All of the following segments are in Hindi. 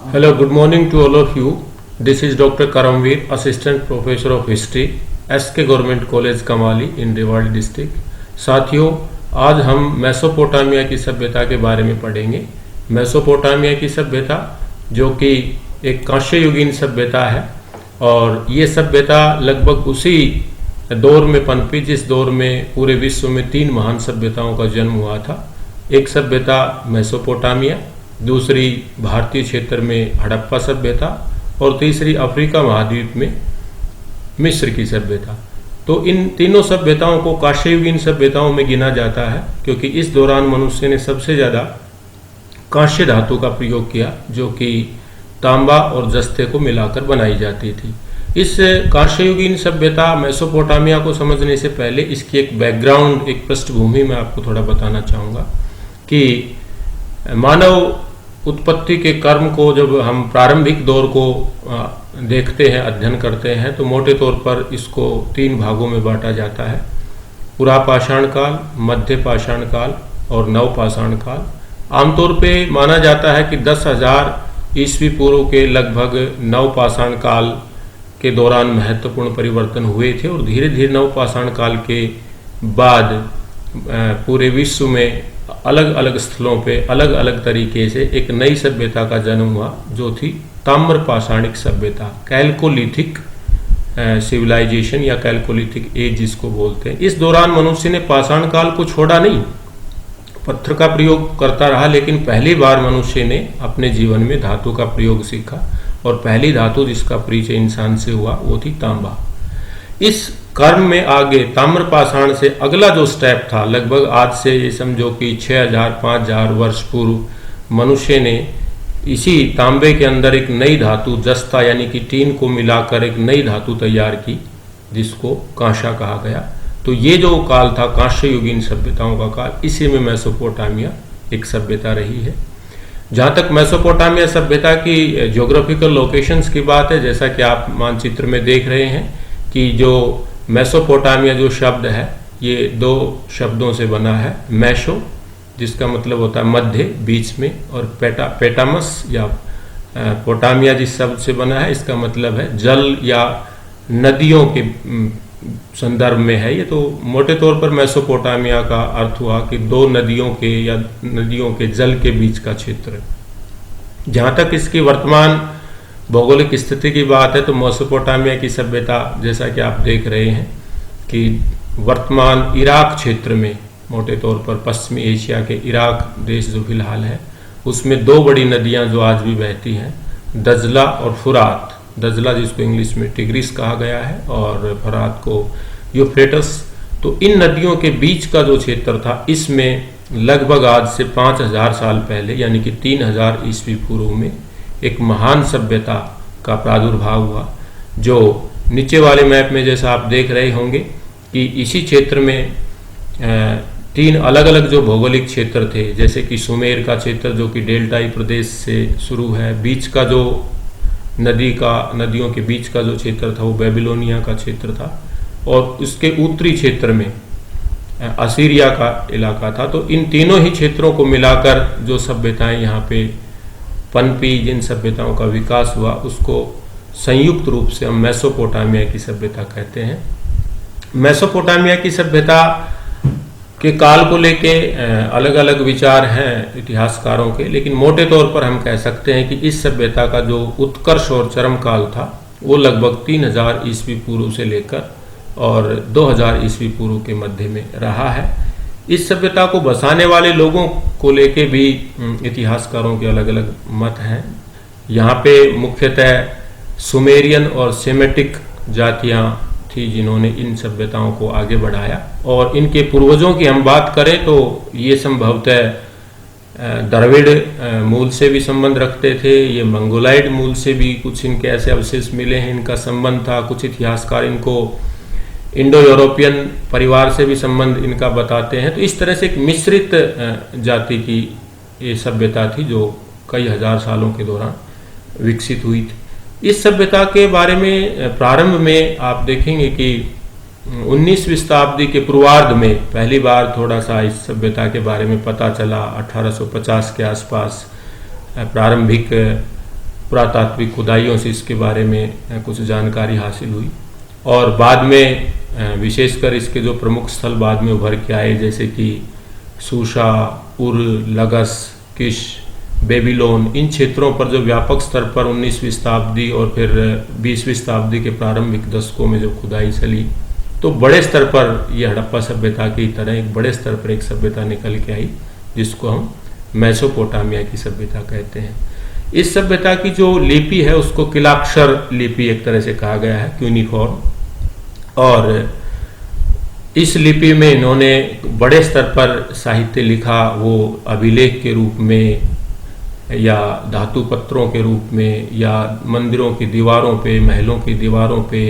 Hello, good morning to all of you. This is Dr. Karamveer, Assistant Professor of History, SK Government College कमाली इन रेवाड़ी डिस्ट्रिक्ट। साथियों, आज हम मेसोपोटामिया की सभ्यता के बारे में पढ़ेंगे। मेसोपोटामिया की सभ्यता जो कि एक कांस्ययुगीन सभ्यता है और ये सभ्यता लगभग उसी दौर में पनपी जिस दौर में पूरे विश्व में 3 महान सभ्यताओं का जन्म हुआ था। एक सभ्यता मेसोपोटामिया, दूसरी भारतीय क्षेत्र में हड़प्पा सभ्यता और तीसरी अफ्रीका महाद्वीप में मिस्र की सभ्यता। तो इन तीनों सभ्यताओं को कांस्ययुगीन सभ्यताओं में गिना जाता है क्योंकि इस दौरान मनुष्य ने सबसे ज़्यादा कांस्य धातु का प्रयोग किया जो कि तांबा और जस्ते को मिलाकर बनाई जाती थी। इस कांस्ययुगीन सभ्यता मेसोपोटामिया को समझने से पहले इसकी एक बैकग्राउंड, एक पृष्ठभूमि मैं आपको थोड़ा बताना चाहूँगा कि मानव उत्पत्ति के क्रम को जब हम प्रारंभिक दौर को देखते हैं, अध्ययन करते हैं, तो मोटे तौर पर इसको 3 भागों में बांटा जाता है। पुरापाषाण काल, मध्य पाषाण काल और नवपाषाण काल। आमतौर पे माना जाता है कि 10,000 ईस्वी पूर्व के लगभग नवपाषाण काल के दौरान महत्वपूर्ण परिवर्तन हुए थे और धीरे धीरे नवपाषाण काल के बाद पूरे विश्व में अलग अलग स्थलों पे अलग अलग तरीके से एक नई सभ्यता का जन्म हुआ जो थी ताम्र पाषाणिक सभ्यता, कैल्कोलिथिक सिविलाइजेशन या कैल्कोलिथिक एज जिसको बोलते हैं। इस दौरान मनुष्य ने पाषाण काल को छोड़ा नहीं, पत्थर का प्रयोग करता रहा, लेकिन पहली बार मनुष्य ने अपने जीवन में धातु का प्रयोग सीखा और पहली धातु जिसका परिचय इंसान से हुआ वो थी तांबा। इस क्रम में आगे ताम्रपाषाण से अगला जो स्टेप था, लगभग आज से ये समझो कि 6,000-5,000 वर्ष पूर्व मनुष्य ने इसी तांबे के अंदर एक नई धातु जस्ता यानी कि टीन को मिलाकर एक नई धातु तैयार की जिसको कांसा कहा गया। तो ये जो काल था कांस्ययुगीन सभ्यताओं का काल, इसी में मेसोपोटामिया एक सभ्यता रही है। जहाँ तक मेसोपोटामिया सभ्यता की ज्योग्राफिकल लोकेशंस की बात है, जैसा कि आप मानचित्र में देख रहे हैं कि जो मेसोपोटामिया जो शब्द है ये 2 शब्दों से बना है। मैशो जिसका मतलब होता है मध्य, बीच में, और पेटामस या पोटामिया जिस शब्द से बना है इसका मतलब है जल या नदियों के संदर्भ में है। ये तो मोटे तौर पर मेसोपोटामिया का अर्थ हुआ कि 2 नदियों के या नदियों के जल के बीच का क्षेत्र। जहाँ तक इसकी वर्तमान भौगोलिक स्थिति की बात है तो मेसोपोटामिया की सभ्यता जैसा कि आप देख रहे हैं कि वर्तमान इराक क्षेत्र में, मोटे तौर पर पश्चिमी एशिया के इराक देश जो फिलहाल है उसमें 2 बड़ी नदियां जो आज भी बहती हैं, दजला और फुरात। दजला जिसको इंग्लिश में टिग्रिस कहा गया है और फुरात को यूफ्रेटस। तो इन नदियों के बीच का जो क्षेत्र था इसमें लगभग आज से 5,000 साल पहले यानी कि 3,000 ईस्वी पूर्व में एक महान सभ्यता का प्रादुर्भाव हुआ जो नीचे वाले मैप में जैसा आप देख रहे होंगे कि इसी क्षेत्र में 3 अलग अलग जो भौगोलिक क्षेत्र थे, जैसे कि सुमेर का क्षेत्र जो कि डेल्टाई प्रदेश से शुरू है, बीच का जो नदियों के बीच का जो क्षेत्र था वो बेबीलोनिया का क्षेत्र था और उसके उत्तरी क्षेत्र में असीरिया का इलाका था। तो इन तीनों ही क्षेत्रों को मिलाकर जो सभ्यताएं यहाँ पे पनपी, जिन सभ्यताओं का विकास हुआ उसको संयुक्त रूप से हम मेसोपोटामिया की सभ्यता कहते हैं। मेसोपोटामिया की सभ्यता के काल को लेके अलग अलग विचार हैं इतिहासकारों के, लेकिन मोटे तौर पर हम कह सकते हैं कि इस सभ्यता का जो उत्कर्ष और चरम काल था वो लगभग 3,000 ईस्वी पूर्व से लेकर और 2,000 ईस्वी पूर्व के मध्य में रहा है। इस सभ्यता को बसाने वाले लोगों को लेके भी इतिहासकारों के अलग अलग मत हैं। यहाँ पे मुख्यतः सुमेरियन और सेमेटिक जातियाँ थी जिन्होंने इन सभ्यताओं को आगे बढ़ाया और इनके पूर्वजों की हम बात करें तो ये संभवतः द्रविड़ मूल से भी संबंध रखते थे। ये मंगोलाइड मूल से भी कुछ इनके ऐसे अवशेष मिले हैं, इनका संबंध था। कुछ इतिहासकार इनको इंडो यूरोपियन परिवार से भी संबंध इनका बताते हैं। तो इस तरह से एक मिश्रित जाति की ये सभ्यता थी जो कई हजार सालों के दौरान विकसित हुई थी। इस सभ्यता के बारे में प्रारंभ में आप देखेंगे कि 19वीं शताब्दी के पूर्वार्ध में पहली बार थोड़ा सा इस सभ्यता के बारे में पता चला। 1850 के आसपास प्रारंभिक पुरातात्विक खुदाइयों से इसके बारे में कुछ जानकारी हासिल हुई। और बाद में विशेषकर इसके जो प्रमुख स्थल बाद में उभर के आए, जैसे कि सूशा, उर, लगस, किश, बेबीलोन, इन क्षेत्रों पर जो व्यापक स्तर पर 19वीं शताब्दी और फिर 20वीं शताब्दी के प्रारंभिक दशकों में जो खुदाई चली, तो बड़े स्तर पर यह हड़प्पा सभ्यता की तरह एक बड़े स्तर पर एक सभ्यता निकल के आई, जिसको हम मेसोपोटामिया की सभ्यता कहते हैं। इस सभ्यता की जो लिपि है उसको किलाक्षर लिपि एक तरह से कहा गया है, क्यूनिफॉर्म। और इस लिपि में इन्होंने बड़े स्तर पर साहित्य लिखा, वो अभिलेख के रूप में या धातु पत्रों के रूप में या मंदिरों की दीवारों पे, महलों की दीवारों पे,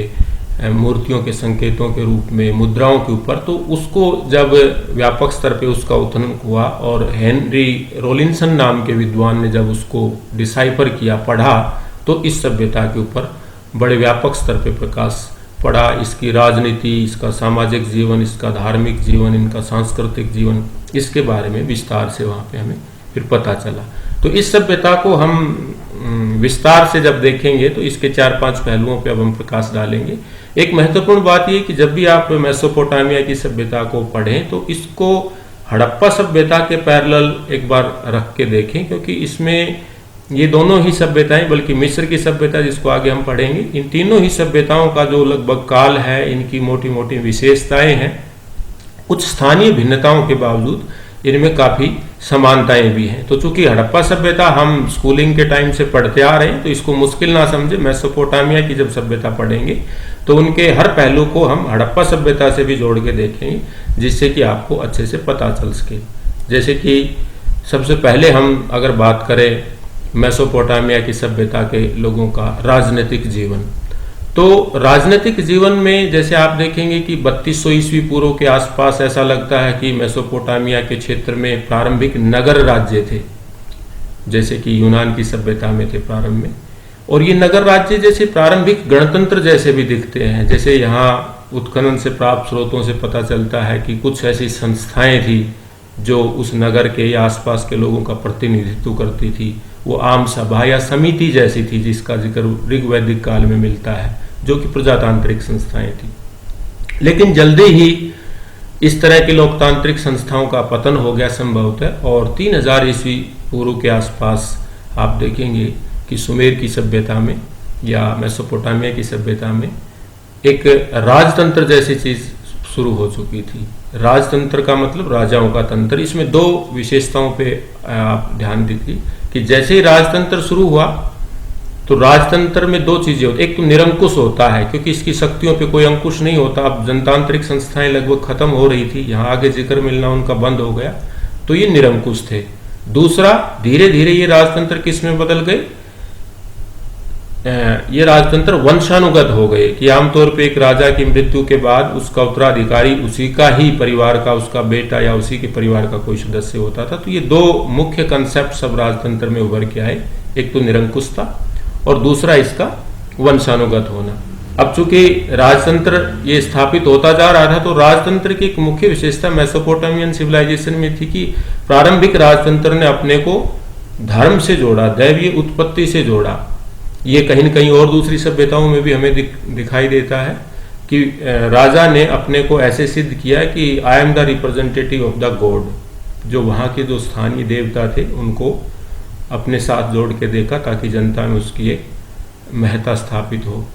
मूर्तियों के संकेतों के रूप में, मुद्राओं के ऊपर। तो उसको जब व्यापक स्तर पे उसका उत्खनन हुआ और हेनरी रोलिंसन नाम के विद्वान ने जब उसको डिसाइफर किया, पढ़ा, तो इस सभ्यता के ऊपर बड़े व्यापक स्तर पे प्रकाश पड़ा। इसकी राजनीति, इसका सामाजिक जीवन, इसका धार्मिक जीवन, इनका सांस्कृतिक जीवन, इसके बारे में विस्तार से वहाँ पे हमें फिर पता चला। तो इस सभ्यता को हम विस्तार से जब देखेंगे तो इसके 4-5 पहलुओं पे अब हम प्रकाश डालेंगे। एक महत्वपूर्ण बात ये कि जब भी आप मेसोपोटामिया की सभ्यता को पढ़ें तो इसको हड़प्पा सभ्यता के पैरेलल एक बार रख के देखें, क्योंकि इसमें ये दोनों ही सभ्यताएं, बल्कि मिस्र की सभ्यता जिसको आगे हम पढ़ेंगे, इन तीनों ही सभ्यताओं का जो लगभग काल है, इनकी मोटी मोटी विशेषताएं हैं, कुछ स्थानीय भिन्नताओं के बावजूद इनमें काफी समानताएं भी हैं। तो चूंकि हड़प्पा सभ्यता हम स्कूलिंग के टाइम से पढ़ते आ रहे हैं, तो इसको मुश्किल ना समझे। मेसोपोटामिया की जब सभ्यता पढ़ेंगे तो उनके हर पहलू को हम हड़प्पा सभ्यता से भी जोड़ के देखेंगे, जिससे कि आपको अच्छे से पता चल सके। जैसे कि सबसे पहले हम अगर बात करें मेसोपोटामिया की सभ्यता के लोगों का राजनीतिक जीवन, तो राजनीतिक जीवन में जैसे आप देखेंगे कि 3200 ईस्वी पूर्व के आसपास ऐसा लगता है कि मेसोपोटामिया के क्षेत्र में प्रारंभिक नगर राज्य थे, जैसे कि यूनान की सभ्यता में थे प्रारंभ में। और ये नगर राज्य जैसे प्रारंभिक गणतंत्र जैसे भी दिखते हैं। जैसे यहाँ उत्खनन से प्राप्त स्रोतों से पता चलता है कि कुछ ऐसी संस्थाएं थी जो उस नगर के या आसपास के लोगों का प्रतिनिधित्व करती थी। वो आम सभा या समिति जैसी थी, जिसका जिक्र ऋग्वैदिक काल में मिलता है, जो कि प्रजातांत्रिक संस्थाएं थी। लेकिन जल्दी ही इस तरह की लोकतांत्रिक संस्थाओं का पतन हो गया संभवतः, और 3000 ईस्वी पूर्व के आसपास आप देखेंगे कि सुमेर की सभ्यता में या मेसोपोटामिया की सभ्यता में एक राजतंत्र जैसी चीज शुरू हो चुकी थी। राजतंत्र का मतलब राजाओं का तंत्र। इसमें दो विशेषताओं पे आप ध्यान दीजिए कि जैसे ही राजतंत्र शुरू हुआ तो राजतंत्र में दो चीजें होती, एक तो निरंकुश होता है, क्योंकि इसकी शक्तियों पे कोई अंकुश नहीं होता। अब जनतांत्रिक संस्थाएं लगभग खत्म हो रही थी, यहाँ आगे जिक्र मिलना उनका बंद हो गया, तो ये निरंकुश थे। दूसरा, धीरे धीरे ये राजतंत्र किस में बदल गए, ये राजतंत्र वंशानुगत हो गए कि आमतौर पे एक राजा की मृत्यु के बाद उसका उत्तराधिकारी उसी का ही परिवार का, उसका बेटा या उसी के परिवार का कोई सदस्य होता था। तो ये दो मुख्य कंसेप्ट सब राजतंत्र में उभर के आए, एक तो निरंकुशता और दूसरा इसका वंशानुगत होना। अब चूंकि राजतंत्र ये स्थापित होता जा रहा था, तो राजतंत्र की एक मुख्य विशेषता मेसोपोटामियन सिविलाइजेशन में थी कि प्रारंभिक राजतंत्र ने अपने को धर्म से जोड़ा, दैवीय उत्पत्ति से जोड़ा। ये कहीं न कहीं और दूसरी सभ्यताओं में भी हमें दिखाई देता है कि राजा ने अपने को ऐसे सिद्ध किया कि I am the representative of the God. जो वहाँ के जो स्थानीय देवता थे उनको अपने साथ जोड़ के देखा ताकि जनता में उसकी एक महत्ता स्थापित हो।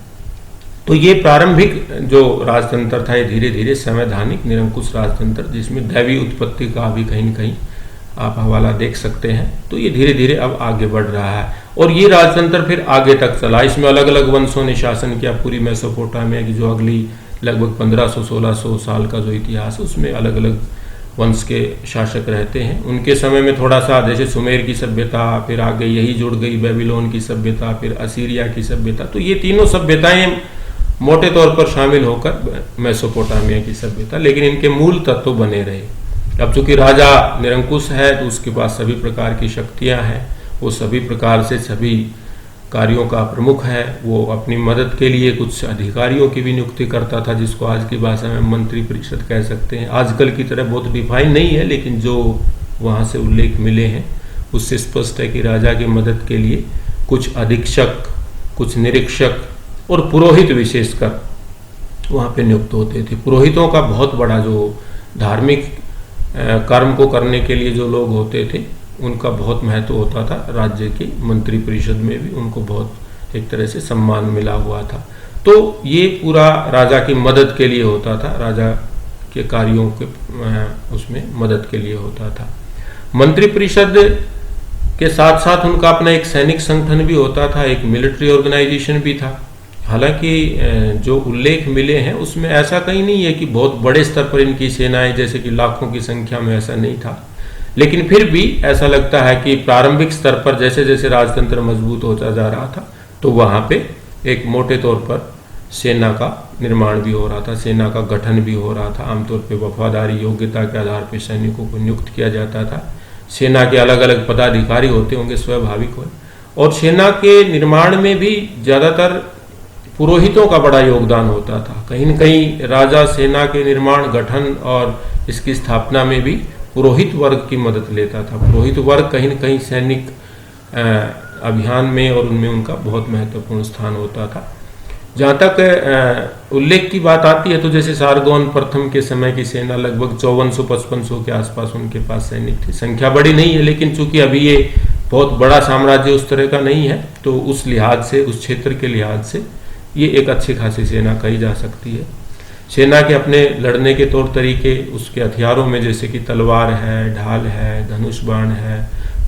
तो ये प्रारंभिक जो राजतंत्र था, ये धीरे धीरे संवैधानिक निरंकुश राजतंत्र, जिसमें दैवी उत्पत्ति का भी कहीं न कहीं आप हवाला देख सकते हैं, तो ये धीरे धीरे अब आगे बढ़ रहा है। और ये राजतंत्र फिर आगे तक चला। इसमें अलग अलग वंशों ने शासन किया। पूरी मेसोपोटामिया की जो अगली लगभग 1500-1600 साल का जो इतिहास है, उसमें अलग अलग वंश के शासक रहते हैं। उनके समय में थोड़ा सा जैसे सुमेर की सभ्यता, फिर आगे यही जुड़ गई बेबीलोन की सभ्यता, फिर असीरिया की सभ्यता। तो ये तीनों सभ्यताएं मोटे तौर पर शामिल होकर मेसोपोटामिया की सभ्यता, लेकिन इनके मूल तत्व बने रहे। अब चूंकि राजा निरंकुश है तो उसके पास सभी प्रकार की शक्तियां हैं, वो सभी प्रकार से सभी कार्यों का प्रमुख है। वो अपनी मदद के लिए कुछ अधिकारियों की भी नियुक्ति करता था, जिसको आज की भाषा में मंत्री परिषद कह सकते हैं। आजकल की तरह बहुत डिफाइन नहीं है, लेकिन जो वहाँ से उल्लेख मिले हैं उससे स्पष्ट है कि राजा की मदद के लिए कुछ अधीक्षक, कुछ निरीक्षक और पुरोहित विशेषकर वहाँ पे नियुक्त होते थे। पुरोहितों का बहुत बड़ा जो धार्मिक कर्म को करने के लिए जो लोग होते थे उनका बहुत महत्व होता था। राज्य की मंत्री परिषद में भी उनको बहुत एक तरह से सम्मान मिला हुआ था। तो ये पूरा राजा की मदद के लिए होता था, राजा के कार्यों के उसमें मदद के लिए होता था। मंत्री परिषद के साथ साथ उनका अपना एक सैनिक संगठन भी होता था, एक मिलिट्री ऑर्गेनाइजेशन भी था। हालांकि जो उल्लेख मिले हैं उसमें ऐसा कहीं नहीं है कि बहुत बड़े स्तर पर इनकी सेनाएं, जैसे कि लाखों की संख्या में, ऐसा नहीं था। लेकिन फिर भी ऐसा लगता है कि प्रारंभिक स्तर पर जैसे जैसे राजतंत्र मजबूत होता जा रहा था तो वहाँ पे एक मोटे तौर पर सेना का निर्माण भी हो रहा था, सेना का गठन भी हो रहा था। आमतौर पर वफादारी, योग्यता के आधार पर सैनिकों को नियुक्त किया जाता था। सेना के अलग अलग पदाधिकारी होते होंगे, स्वाभाविक हो। और सेना के निर्माण में भी ज़्यादातर पुरोहितों का बड़ा योगदान होता था। कहीं न कहीं राजा सेना के निर्माण, गठन और इसकी स्थापना में भी पुरोहित वर्ग की मदद लेता था। पुरोहित वर्ग कहीं न कहीं सैनिक अभियान में और उनमें उनका बहुत महत्वपूर्ण स्थान होता था। जहाँ तक उल्लेख की बात आती है तो जैसे सारगोन प्रथम के समय की सेना लगभग 5400-5500 के आसपास उनके पास सैनिक थे। संख्या बड़ी नहीं है, लेकिन चूंकि अभी ये बहुत बड़ा साम्राज्य उस तरह का नहीं है तो उस लिहाज से, उस क्षेत्र के लिहाज से ये एक अच्छी खासी सेना कही जा सकती है। सेना के अपने लड़ने के तौर तरीके, उसके हथियारों में जैसे कि तलवार है, ढाल है, धनुष बाण है,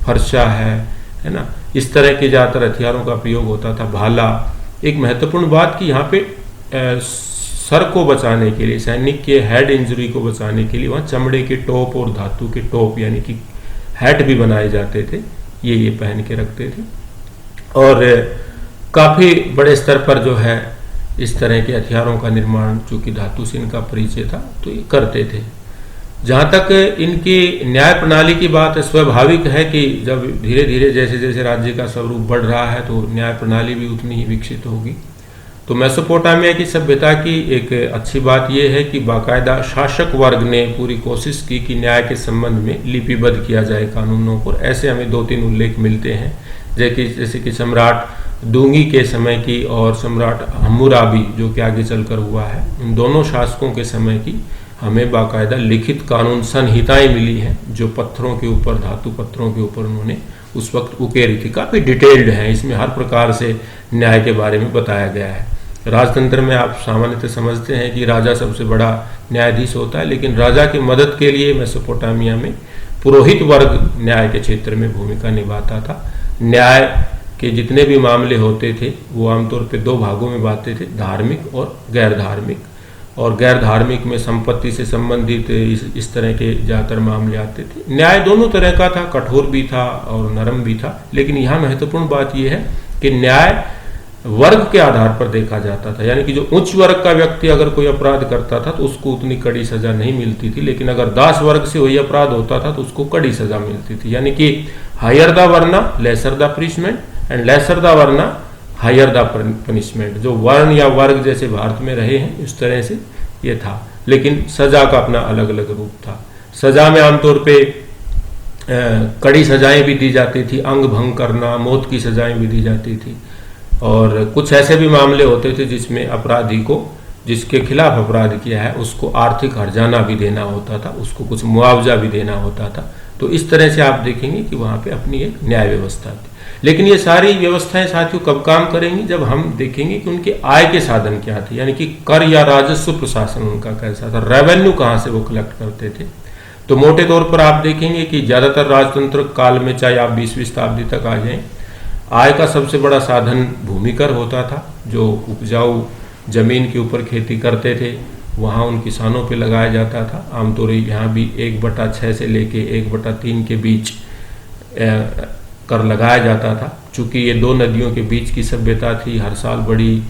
फरसा है ना, इस तरह के ज़्यादातर हथियारों का प्रयोग होता था। भाला, एक महत्वपूर्ण बात कि यहाँ पे सर को बचाने के लिए, सैनिक के हेड इंजरी को बचाने के लिए वहाँ चमड़े के टोप और धातु के टोप यानी कि हैट भी बनाए जाते थे, ये पहन के रखते थे। और काफ़ी बड़े स्तर पर जो है इस तरह के हथियारों का निर्माण, चूँकि धातु से इनका परिचय था, तो ये करते थे। जहाँ तक इनकी न्याय प्रणाली की बात है, स्वाभाविक है कि जब धीरे धीरे जैसे जैसे राज्य का स्वरूप बढ़ रहा है तो न्याय प्रणाली भी उतनी ही विकसित होगी। तो मेसोपोटामिया की सभ्यता की एक अच्छी बात यह है कि बाकायदा शासक वर्ग ने पूरी कोशिश की कि न्याय के संबंध में लिपिबद्ध किया जाए कानूनों को। ऐसे हमें 2-3 उल्लेख मिलते हैं, जैसे कि सम्राट दूंगी के समय की और सम्राट हम्मुराबी जो कि आगे चलकर हुआ है, इन दोनों शासकों के समय की हमें बाकायदा लिखित कानून संहिताएं मिली हैं जो पत्थरों के ऊपर, धातु पत्थरों के ऊपर उन्होंने उस वक्त उकेरी थी। काफ़ी डिटेल्ड हैं, इसमें हर प्रकार से न्याय के बारे में बताया गया है। राजतंत्र में आप सामान्यतः समझते हैं कि राजा सबसे बड़ा न्यायाधीश होता है, लेकिन राजा की मदद के लिए मेसोपोटामिया में पुरोहित वर्ग न्याय के क्षेत्र में भूमिका निभाता था। न्याय के जितने भी मामले होते थे वो आमतौर पे 2 भागों में बांटते थे, धार्मिक और गैर धार्मिक। और गैर धार्मिक में संपत्ति से संबंधित इस तरह के ज़्यादातर मामले आते थे। न्याय दोनों तरह का था, कठोर भी था और नरम भी था। लेकिन यहाँ महत्वपूर्ण बात यह है कि न्याय वर्ग के आधार पर देखा जाता था, यानी कि जो उच्च वर्ग का व्यक्ति अगर कोई अपराध करता था तो उसको उतनी कड़ी सजा नहीं मिलती थी, लेकिन अगर दास वर्ग से वही अपराध होता था तो उसको कड़ी सजा मिलती थी। यानी कि higher the varna lesser the punishment and lesser the varna higher the punishment. जो वर्ण या वर्ग जैसे भारत में रहे हैं इस तरह से ये था, लेकिन सजा का अपना अलग अलग रूप था। सजा में आमतौर पे कड़ी सजाएं भी दी जाती थी, अंग भंग करना, मौत की सजाएं भी दी जाती थी। और कुछ ऐसे भी मामले होते थे जिसमें अपराधी को, जिसके खिलाफ अपराध किया है, उसको आर्थिक हर्जाना भी देना होता था, उसको कुछ मुआवजा भी देना होता था। तो इस तरह से आप देखेंगे कि वहाँ पे अपनी एक न्याय व्यवस्था थी। लेकिन ये सारी व्यवस्थाएं साथियों कब काम करेंगी? जब हम देखेंगे कि उनके आय के साधन क्या थे, यानी कि कर या राजस्व प्रशासन उनका कैसा था, रेवेन्यू कहाँ से वो कलेक्ट करते थे। तो मोटे तौर पर आप देखेंगे कि ज़्यादातर राजतंत्र काल में, चाहे आप 20वीं शताब्दी तक आ जाएं, आय का सबसे बड़ा साधन भूमिकर होता था। जो उपजाऊ जमीन के ऊपर खेती करते थे वहाँ उन किसानों पे लगाया जाता था। आमतौर यहाँ भी 1/6 से लेके 1/3 के बीच कर लगाया जाता था। चूँकि ये 2 नदियों के बीच की सभ्यता थी, हर साल बड़ी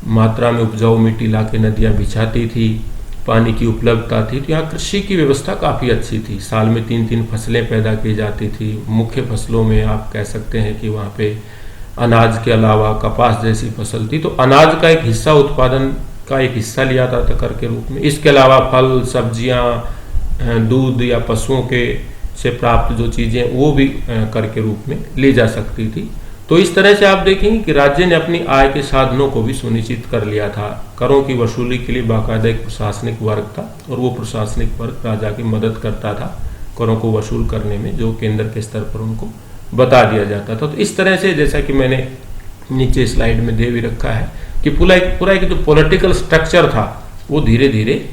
मात्रा में उपजाऊ मिट्टी लाके नदियाँ बिछाती थी, पानी की उपलब्धता थी, तो यहाँ कृषि की व्यवस्था काफ़ी अच्छी थी। साल में 3-3 फसलें पैदा की जाती थी। मुख्य फसलों में आप कह सकते हैं कि वहाँ पे अनाज के अलावा कपास जैसी फसल थी, तो अनाज का एक हिस्सा, उत्पादन का एक हिस्सा लिया जाता कर के रूप में। इसके अलावा फल, सब्जियाँ, दूध या पशुओं के से प्राप्त जो चीज़ें वो भी कर के रूप में ली जा सकती थी। तो इस तरह से आप देखेंगे कि राज्य ने अपनी आय के साधनों को भी सुनिश्चित कर लिया था। करों की वसूली के लिए बाकायदा एक प्रशासनिक वर्ग था और वो प्रशासनिक वर्ग राजा की मदद करता था करों को वसूल करने में, जो केंद्र के स्तर पर उनको बता दिया जाता था। तो इस तरह से जैसा कि मैंने नीचे स्लाइड में दे भी रखा है कि पूरा एक जो पॉलिटिकल स्ट्रक्चर था वो धीरे धीरे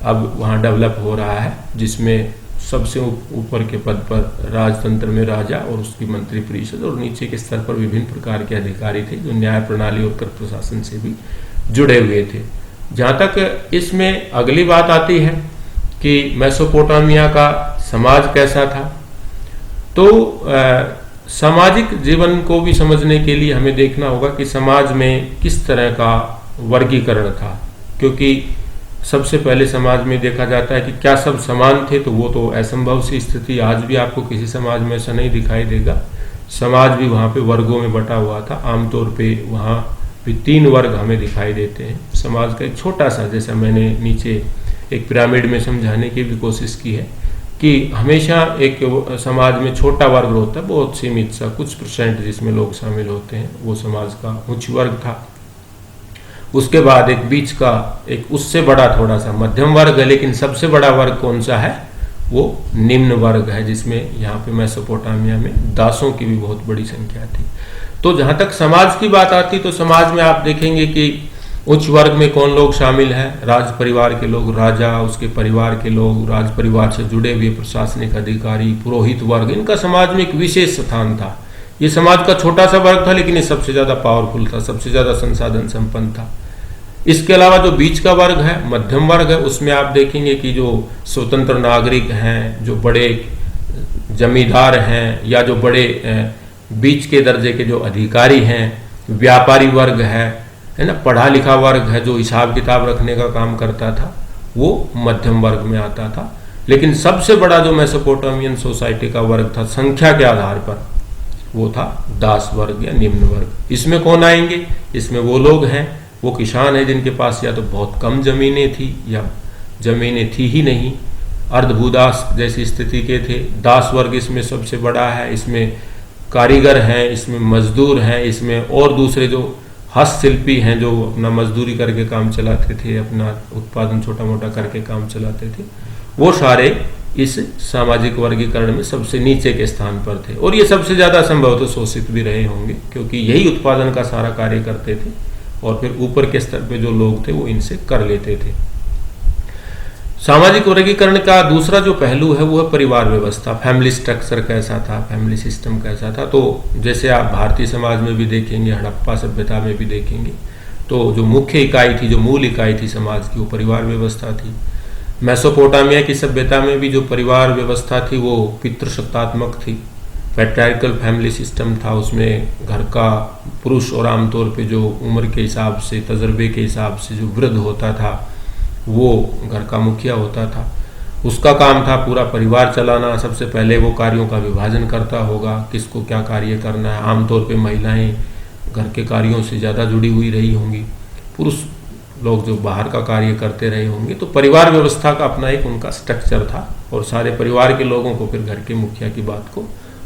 अब वहाँ डेवलप हो रहा है, जिसमें सबसे ऊपर के पद पर राजतंत्र में राजा और उसकी मंत्री परिषद और नीचे के स्तर पर विभिन्न प्रकार के अधिकारी थे जो न्याय प्रणाली और कर प्रशासन से भी जुड़े हुए थे। जहाँ तक इसमें अगली बात आती है कि मेसोपोटामिया का समाज कैसा था, तो सामाजिक जीवन को भी समझने के लिए हमें देखना होगा कि समाज में किस तरह का वर्गीकरण था। क्योंकि सबसे पहले समाज में देखा जाता है कि क्या सब समान थे, तो वो तो असंभव सी स्थिति, आज भी आपको किसी समाज में ऐसा नहीं दिखाई देगा। समाज भी वहाँ पे वर्गों में बटा हुआ था। आमतौर पे वहाँ भी 3 वर्ग हमें दिखाई देते हैं। समाज का एक छोटा सा, जैसा मैंने नीचे एक पिरामिड में समझाने की भी कोशिश की है कि हमेशा एक समाज में छोटा वर्ग होता है, बहुत सीमित सा, कुछ % जिसमें लोग शामिल होते हैं, वो समाज का उच्च वर्ग था। उसके बाद एक बीच का, एक उससे बड़ा थोड़ा सा मध्यम वर्ग है, लेकिन सबसे बड़ा वर्ग कौन सा है, वो निम्न वर्ग है, जिसमें यहाँ पे मेसोपोटामिया में दासों की भी बहुत बड़ी संख्या थी। तो जहाँ तक समाज की बात आती, तो समाज में आप देखेंगे कि उच्च वर्ग में कौन लोग शामिल हैं, राज परिवार के लोग, राजा, उसके परिवार के लोग, राज परिवार से जुड़े हुए प्रशासनिक अधिकारी, पुरोहित वर्ग, इनका समाज में एक विशेष स्थान था। ये समाज का छोटा सा वर्ग था, लेकिन ये सबसे ज्यादा पावरफुल था, सबसे ज्यादा संसाधन संपन्न था। इसके अलावा जो बीच का वर्ग है, मध्यम वर्ग है, उसमें आप देखेंगे कि जो स्वतंत्र नागरिक हैं, जो बड़े जमींदार हैं, या जो बड़े बीच के दर्जे के जो अधिकारी हैं, व्यापारी वर्ग है ना, पढ़ा लिखा वर्ग है, जो हिसाब किताब रखने का काम करता था, वो मध्यम वर्ग में आता था। लेकिन सबसे बड़ा जो मेसोपोटामियन सोसाइटी का वर्ग था संख्या के आधार पर, वो था दास वर्ग या निम्न वर्ग। इसमें कौन आएंगे, इसमें वो लोग हैं, वो किसान हैं जिनके पास या तो बहुत कम जमीनें थी या जमीनें थी ही नहीं, अर्धभूदास जैसी स्थिति के थे। दास वर्ग इसमें सबसे बड़ा है। इसमें कारीगर हैं, इसमें मजदूर हैं, इसमें और दूसरे जो हस्तशिल्पी हैं जो अपना मजदूरी करके काम चलाते थे, अपना उत्पादन छोटा मोटा करके काम चलाते थे, वो सारे इस सामाजिक वर्गीकरण में सबसे नीचे के स्थान पर थे। और ये सबसे ज्यादा संभवतः शोषित भी रहे होंगे, क्योंकि यही उत्पादन का सारा कार्य करते थे और फिर ऊपर के स्तर पे जो लोग थे वो इनसे कर लेते थे। सामाजिक वर्गीकरण का दूसरा जो पहलू है वो है परिवार व्यवस्था। फैमिली स्ट्रक्चर कैसा था, फैमिली सिस्टम कैसा था। तो जैसे आप भारतीय समाज में भी देखेंगे, हड़प्पा सभ्यता में भी देखेंगे, तो जो मुख्य इकाई थी, जो मूल इकाई थी समाज की, वो परिवार व्यवस्था थी। मेसोपोटामिया की सभ्यता में भी जो परिवार व्यवस्था थी वो पितृसत्तात्मक थी, पैट्रियार्कल फैमिली सिस्टम था। उसमें घर का पुरुष और आमतौर पे जो उम्र के हिसाब से, तजर्बे के हिसाब से जो वृद्ध होता था, वो घर का मुखिया होता था। उसका काम था पूरा परिवार चलाना। सबसे पहले वो कार्यों का विभाजन करता होगा, किसको क्या कार्य करना है। आमतौर पे महिलाएं घर के कार्यों से ज़्यादा जुड़ी हुई रही होंगी, पुरुष लोग जो बाहर का कार्य करते रहे होंगे। तो परिवार व्यवस्था का अपना एक उनका स्ट्रक्चर था और सारे परिवार के लोगों को फिर घर के मुखिया की बात को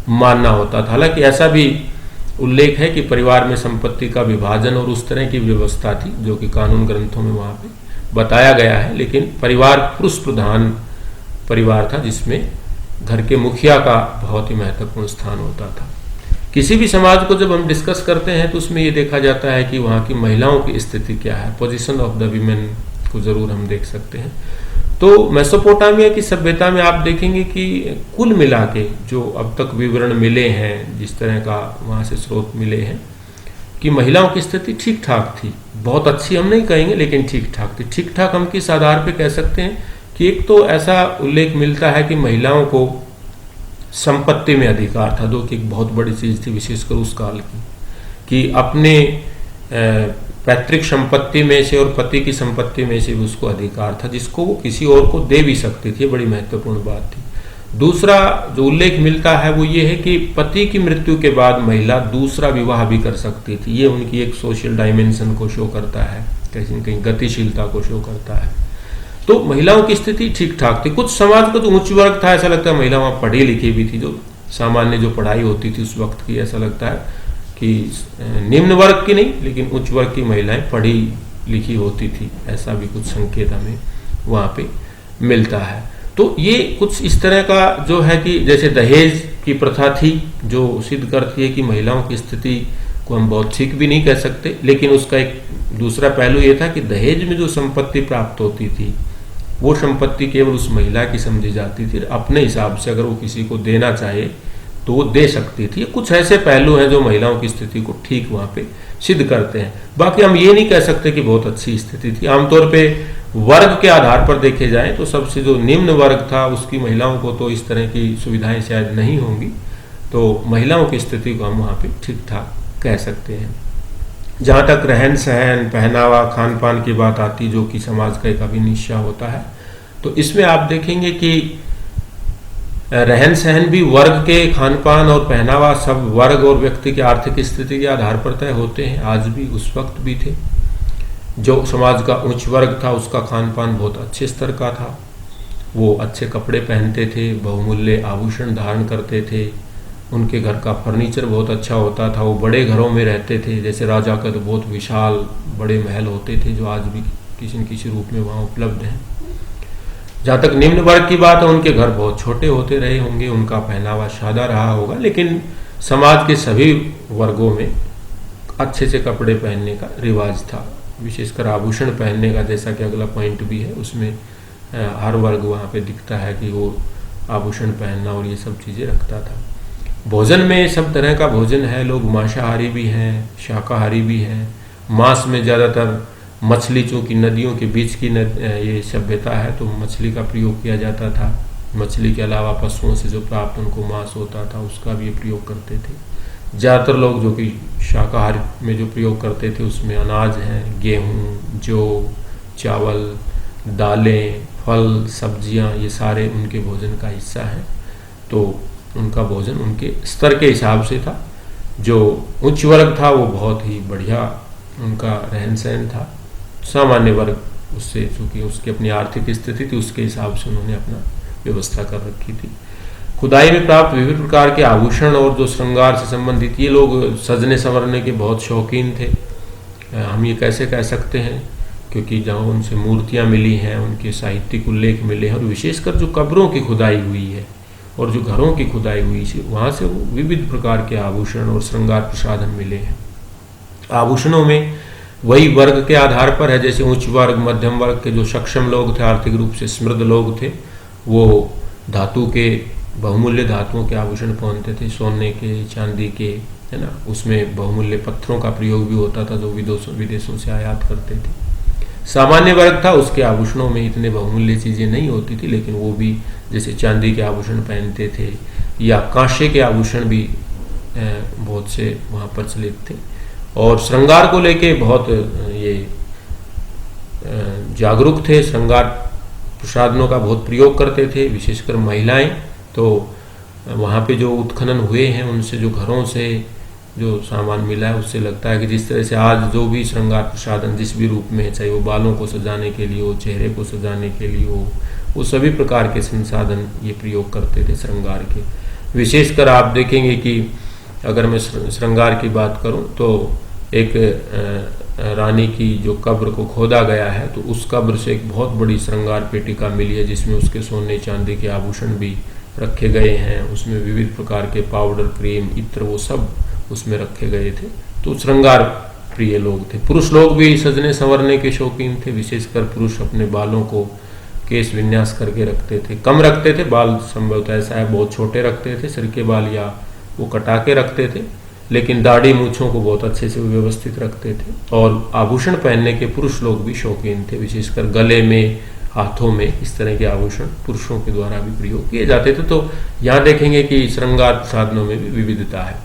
मानना होता था। हालांकि ऐसा भी उल्लेख है कि परिवार में संपत्ति का विभाजन और उस तरह की व्यवस्था थी जो कि कानून ग्रंथों में वहाँ पे बताया गया है, लेकिन परिवार पुरुष प्रधान परिवार था जिसमें घर के मुखिया का बहुत ही महत्वपूर्ण स्थान होता था। किसी भी समाज को जब हम डिस्कस करते हैं तो उसमें ये देखा जाता है कि वहाँ की महिलाओं की स्थिति क्या है, पोजीशन ऑफ द वीमेन को जरूर हम देख सकते हैं। तो मेसोपोटामिया की सभ्यता में आप देखेंगे कि कुल मिला के जो अब तक विवरण मिले हैं, जिस तरह का वहाँ से स्रोत मिले हैं, कि महिलाओं की स्थिति ठीक ठाक थी। बहुत अच्छी हम नहीं कहेंगे, लेकिन ठीक ठाक थी। ठीक ठाक हम किस आधार पे कह सकते हैं कि एक तो ऐसा उल्लेख मिलता है कि महिलाओं को संपत्ति में अधिकार था, जो कि एक बहुत बड़ी चीज थी विशेषकर उस काल की, कि अपने पैतृक संपत्ति में से और पति की संपत्ति में से भी उसको अधिकार था, जिसको वो किसी और को दे भी सकती थी। बड़ी महत्वपूर्ण बात थी। दूसरा जो उल्लेख मिलता है वो ये है कि पति की मृत्यु के बाद महिला दूसरा विवाह भी कर सकती थी। ये उनकी एक सोशल डायमेंशन को शो करता है, कहीं न कहीं गतिशीलता को शो करता है। तो महिलाओं की स्थिति ठीक ठाक थी। कुछ समाज का जो उच्च वर्ग था, ऐसा लगता है महिला वहाँ पढ़ी लिखी भी थी, जो सामान्य जो पढ़ाई होती थी उस वक्त की, ऐसा लगता है कि निम्न वर्ग की नहीं लेकिन उच्च वर्ग की महिलाएं पढ़ी लिखी होती थी, ऐसा भी कुछ संकेत हमें वहाँ पे मिलता है। तो ये कुछ इस तरह का जो है कि जैसे दहेज की प्रथा थी जो सिद्ध करती है कि महिलाओं की स्थिति को हम बहुत ठीक भी नहीं कह सकते, लेकिन उसका एक दूसरा पहलू ये था कि दहेज में जो संपत्ति प्राप्त होती थी वो संपत्ति केवल उस महिला की समझी जाती थी, अपने हिसाब से अगर वो किसी को देना चाहे तो वो दे सकती थी। कुछ ऐसे पहलू हैं जो महिलाओं की स्थिति को ठीक वहाँ पे सिद्ध करते हैं। बाकी हम ये नहीं कह सकते कि बहुत अच्छी स्थिति थी। आमतौर पे वर्ग के आधार पर देखे जाएं तो सबसे जो निम्न वर्ग था उसकी महिलाओं को तो इस तरह की सुविधाएं शायद नहीं होंगी, तो महिलाओं की स्थिति को हम वहाँ पे ठीक ठाक कह सकते हैं। जहाँ तक रहन सहन, पहनावा, खान पान की बात आती जो कि समाज का एक अभिन्न हिस्सा होता है, तो इसमें आप देखेंगे कि रहन सहन भी वर्ग के, खान पान और पहनावा सब वर्ग और व्यक्ति की आर्थिक स्थिति के आधार पर तय होते हैं। आज भी उस वक्त भी थे। जो समाज का उच्च वर्ग था उसका खान पान बहुत अच्छे स्तर का था, वो अच्छे कपड़े पहनते थे, बहुमूल्य आभूषण धारण करते थे, उनके घर का फर्नीचर बहुत अच्छा होता था, वो बड़े घरों में रहते थे। जैसे राजा का तो बहुत विशाल बड़े महल होते थे जो आज भी किसी न किसी रूप में वहाँ उपलब्ध हैं। जहाँ तक निम्न वर्ग की बात है उनके घर बहुत छोटे होते रहे होंगे, उनका पहनावा सादा रहा होगा, लेकिन समाज के सभी वर्गों में अच्छे से कपड़े पहनने का रिवाज था, विशेषकर आभूषण पहनने का। जैसा कि अगला पॉइंट भी है उसमें हर वर्ग वहाँ पे दिखता है कि वो आभूषण पहनना और ये सब चीज़ें रखता था। भोजन में सब तरह का भोजन है, लोग मांसाहारी भी हैं, शाकाहारी भी हैं। मांस में ज़्यादातर मछली, चूँकि नदियों के बीच की ये सभ्यता है तो मछली का प्रयोग किया जाता था। मछली के अलावा पशुओं से जो प्राप्त उनको मांस होता था उसका भी प्रयोग करते थे। ज़्यादातर लोग जो कि शाकाहारी में जो प्रयोग करते थे उसमें अनाज हैं, गेहूँ, जौ, चावल, दालें, फल, सब्जियां, ये सारे उनके भोजन का हिस्सा हैं। तो उनका भोजन उनके स्तर के हिसाब से था। जो उच्च वर्ग था वो बहुत ही बढ़िया उनका रहन सहन था। सामान्य वर्ग उससे, चूँकि उसकी अपनी आर्थिक स्थिति थी, उसके हिसाब से उन्होंने अपना व्यवस्था कर रखी थी। खुदाई में प्राप्त विभिन्न प्रकार के आभूषण और जो श्रृंगार से संबंधित, ये लोग सजने संवरने के बहुत शौकीन थे। हम ये कैसे कह सकते हैं, क्योंकि जहाँ उनसे मूर्तियाँ मिली हैं, उनके साहित्यिक उल्लेख मिले हैं, और विशेषकर जो कब्रों की खुदाई हुई है और जो घरों की खुदाई हुई है वहाँ से विविध प्रकार के आभूषण और श्रृंगार प्रसाधन मिले हैं। आभूषणों में वही वर्ग के आधार पर है, जैसे उच्च वर्ग, मध्यम वर्ग के जो सक्षम लोग थे, आर्थिक रूप से समृद्ध लोग थे, वो धातु के, बहुमूल्य धातुओं के आभूषण पहनते थे, सोने के, चांदी के, है ना। उसमें बहुमूल्य पत्थरों का प्रयोग भी होता था जो विदेशों से आयात करते थे। सामान्य वर्ग था, उसके आभूषणों में इतने बहुमूल्य चीज़ें नहीं होती थी, लेकिन वो भी जैसे चांदी के आभूषण पहनते थे या कांसे के आभूषण भी बहुत से वहाँ प्रचलित थे। और श्रृंगार को लेके बहुत ये जागरूक थे, श्रृंगार प्रसाधनों का बहुत प्रयोग करते थे, विशेषकर महिलाएं। तो वहाँ पे जो उत्खनन हुए हैं उनसे, जो घरों से जो सामान मिला है, उससे लगता है कि जिस तरह से आज जो भी श्रृंगार प्रसाधन जिस भी रूप में है, चाहे वो बालों को सजाने के लिए हो, चेहरे को सजाने के लिए हो, वो सभी प्रकार के संसाधन ये प्रयोग करते थे श्रृंगार के। विशेषकर आप देखेंगे कि अगर मैं श्रृंगार की बात करूं तो एक रानी की जो कब्र को खोदा गया है तो उस कब्र से एक बहुत बड़ी श्रृंगार पेटिका मिली है, जिसमें उसके सोने चांदी के आभूषण भी रखे गए हैं। उसमें विविध प्रकार के पाउडर, क्रीम, इत्र, वो सब उसमें रखे गए थे। तो श्रृंगार प्रिय लोग थे। पुरुष लोग भी सजने संवरने के शौकीन थे, विशेषकर पुरुष अपने बालों को केश विन्यास करके रखते थे, कम रखते थे, बाल संभवतः ऐसा है बहुत छोटे रखते थे, सिर के बाल या वो कटा के रखते थे, लेकिन दाढ़ी मूछों को बहुत अच्छे से व्यवस्थित रखते थे। और आभूषण पहनने के पुरुष लोग भी शौकीन थे, विशेषकर गले में, हाथों में इस तरह के आभूषण पुरुषों के द्वारा भी प्रयोग किए जाते थे। तो यहाँ देखेंगे कि श्रृंगार साधनों में भी विविधता है।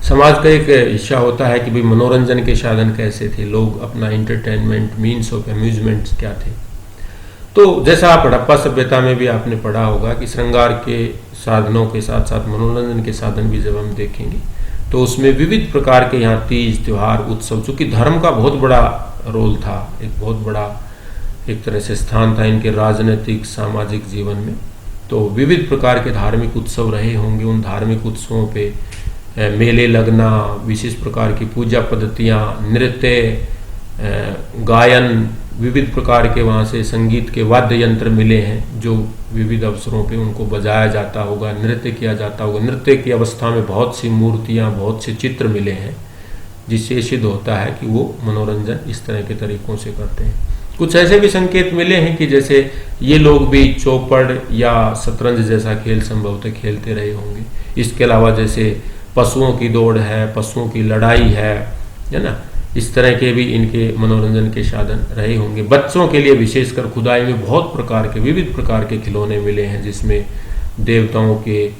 समाज का एक हिस्सा होता है कि भाई मनोरंजन के साधन कैसे थे, लोग अपना इंटरटेनमेंट, मीन्स ऑफ अम्यूजमेंट क्या थे। तो जैसा आप हड़प्पा सभ्यता में भी आपने पढ़ा होगा कि श्रृंगार के साधनों के साथ साथ मनोरंजन के साधन भी जब हम देखेंगे तो उसमें विविध प्रकार के यहाँ तीज, त्योहार, उत्सव, चूँकि धर्म का बहुत बड़ा रोल था, एक बहुत बड़ा एक तरह से स्थान था इनके राजनीतिक, सामाजिक जीवन में। तो विविध प्रकार के धार्मिक उत्सव रहे होंगे। उन धार्मिक उत्सवों पे मेले लगना, विशेष प्रकार की पूजा पद्धतियाँ, नृत्य, गायन, विविध प्रकार के वहाँ से संगीत के वाद्य यंत्र मिले हैं जो विविध अवसरों पे उनको बजाया जाता होगा, नृत्य किया जाता होगा। नृत्य की अवस्था में बहुत सी मूर्तियाँ, बहुत से चित्र मिले हैं, जिससे सिद्ध होता है कि वो मनोरंजन इस तरह के तरीकों से करते हैं। कुछ ऐसे भी संकेत मिले हैं कि जैसे ये लोग भी चौपड़ या शतरंज जैसा खेल संभवतः खेलते रहे होंगे। इसके अलावा जैसे पशुओं की दौड़ है, पशुओं की लड़ाई है ना, इस तरह के भी इनके मनोरंजन के साधन रहे होंगे। बच्चों के लिए विशेषकर खुदाई में बहुत प्रकार के, विविध प्रकार के खिलौने मिले हैं, जिसमें देवताओं के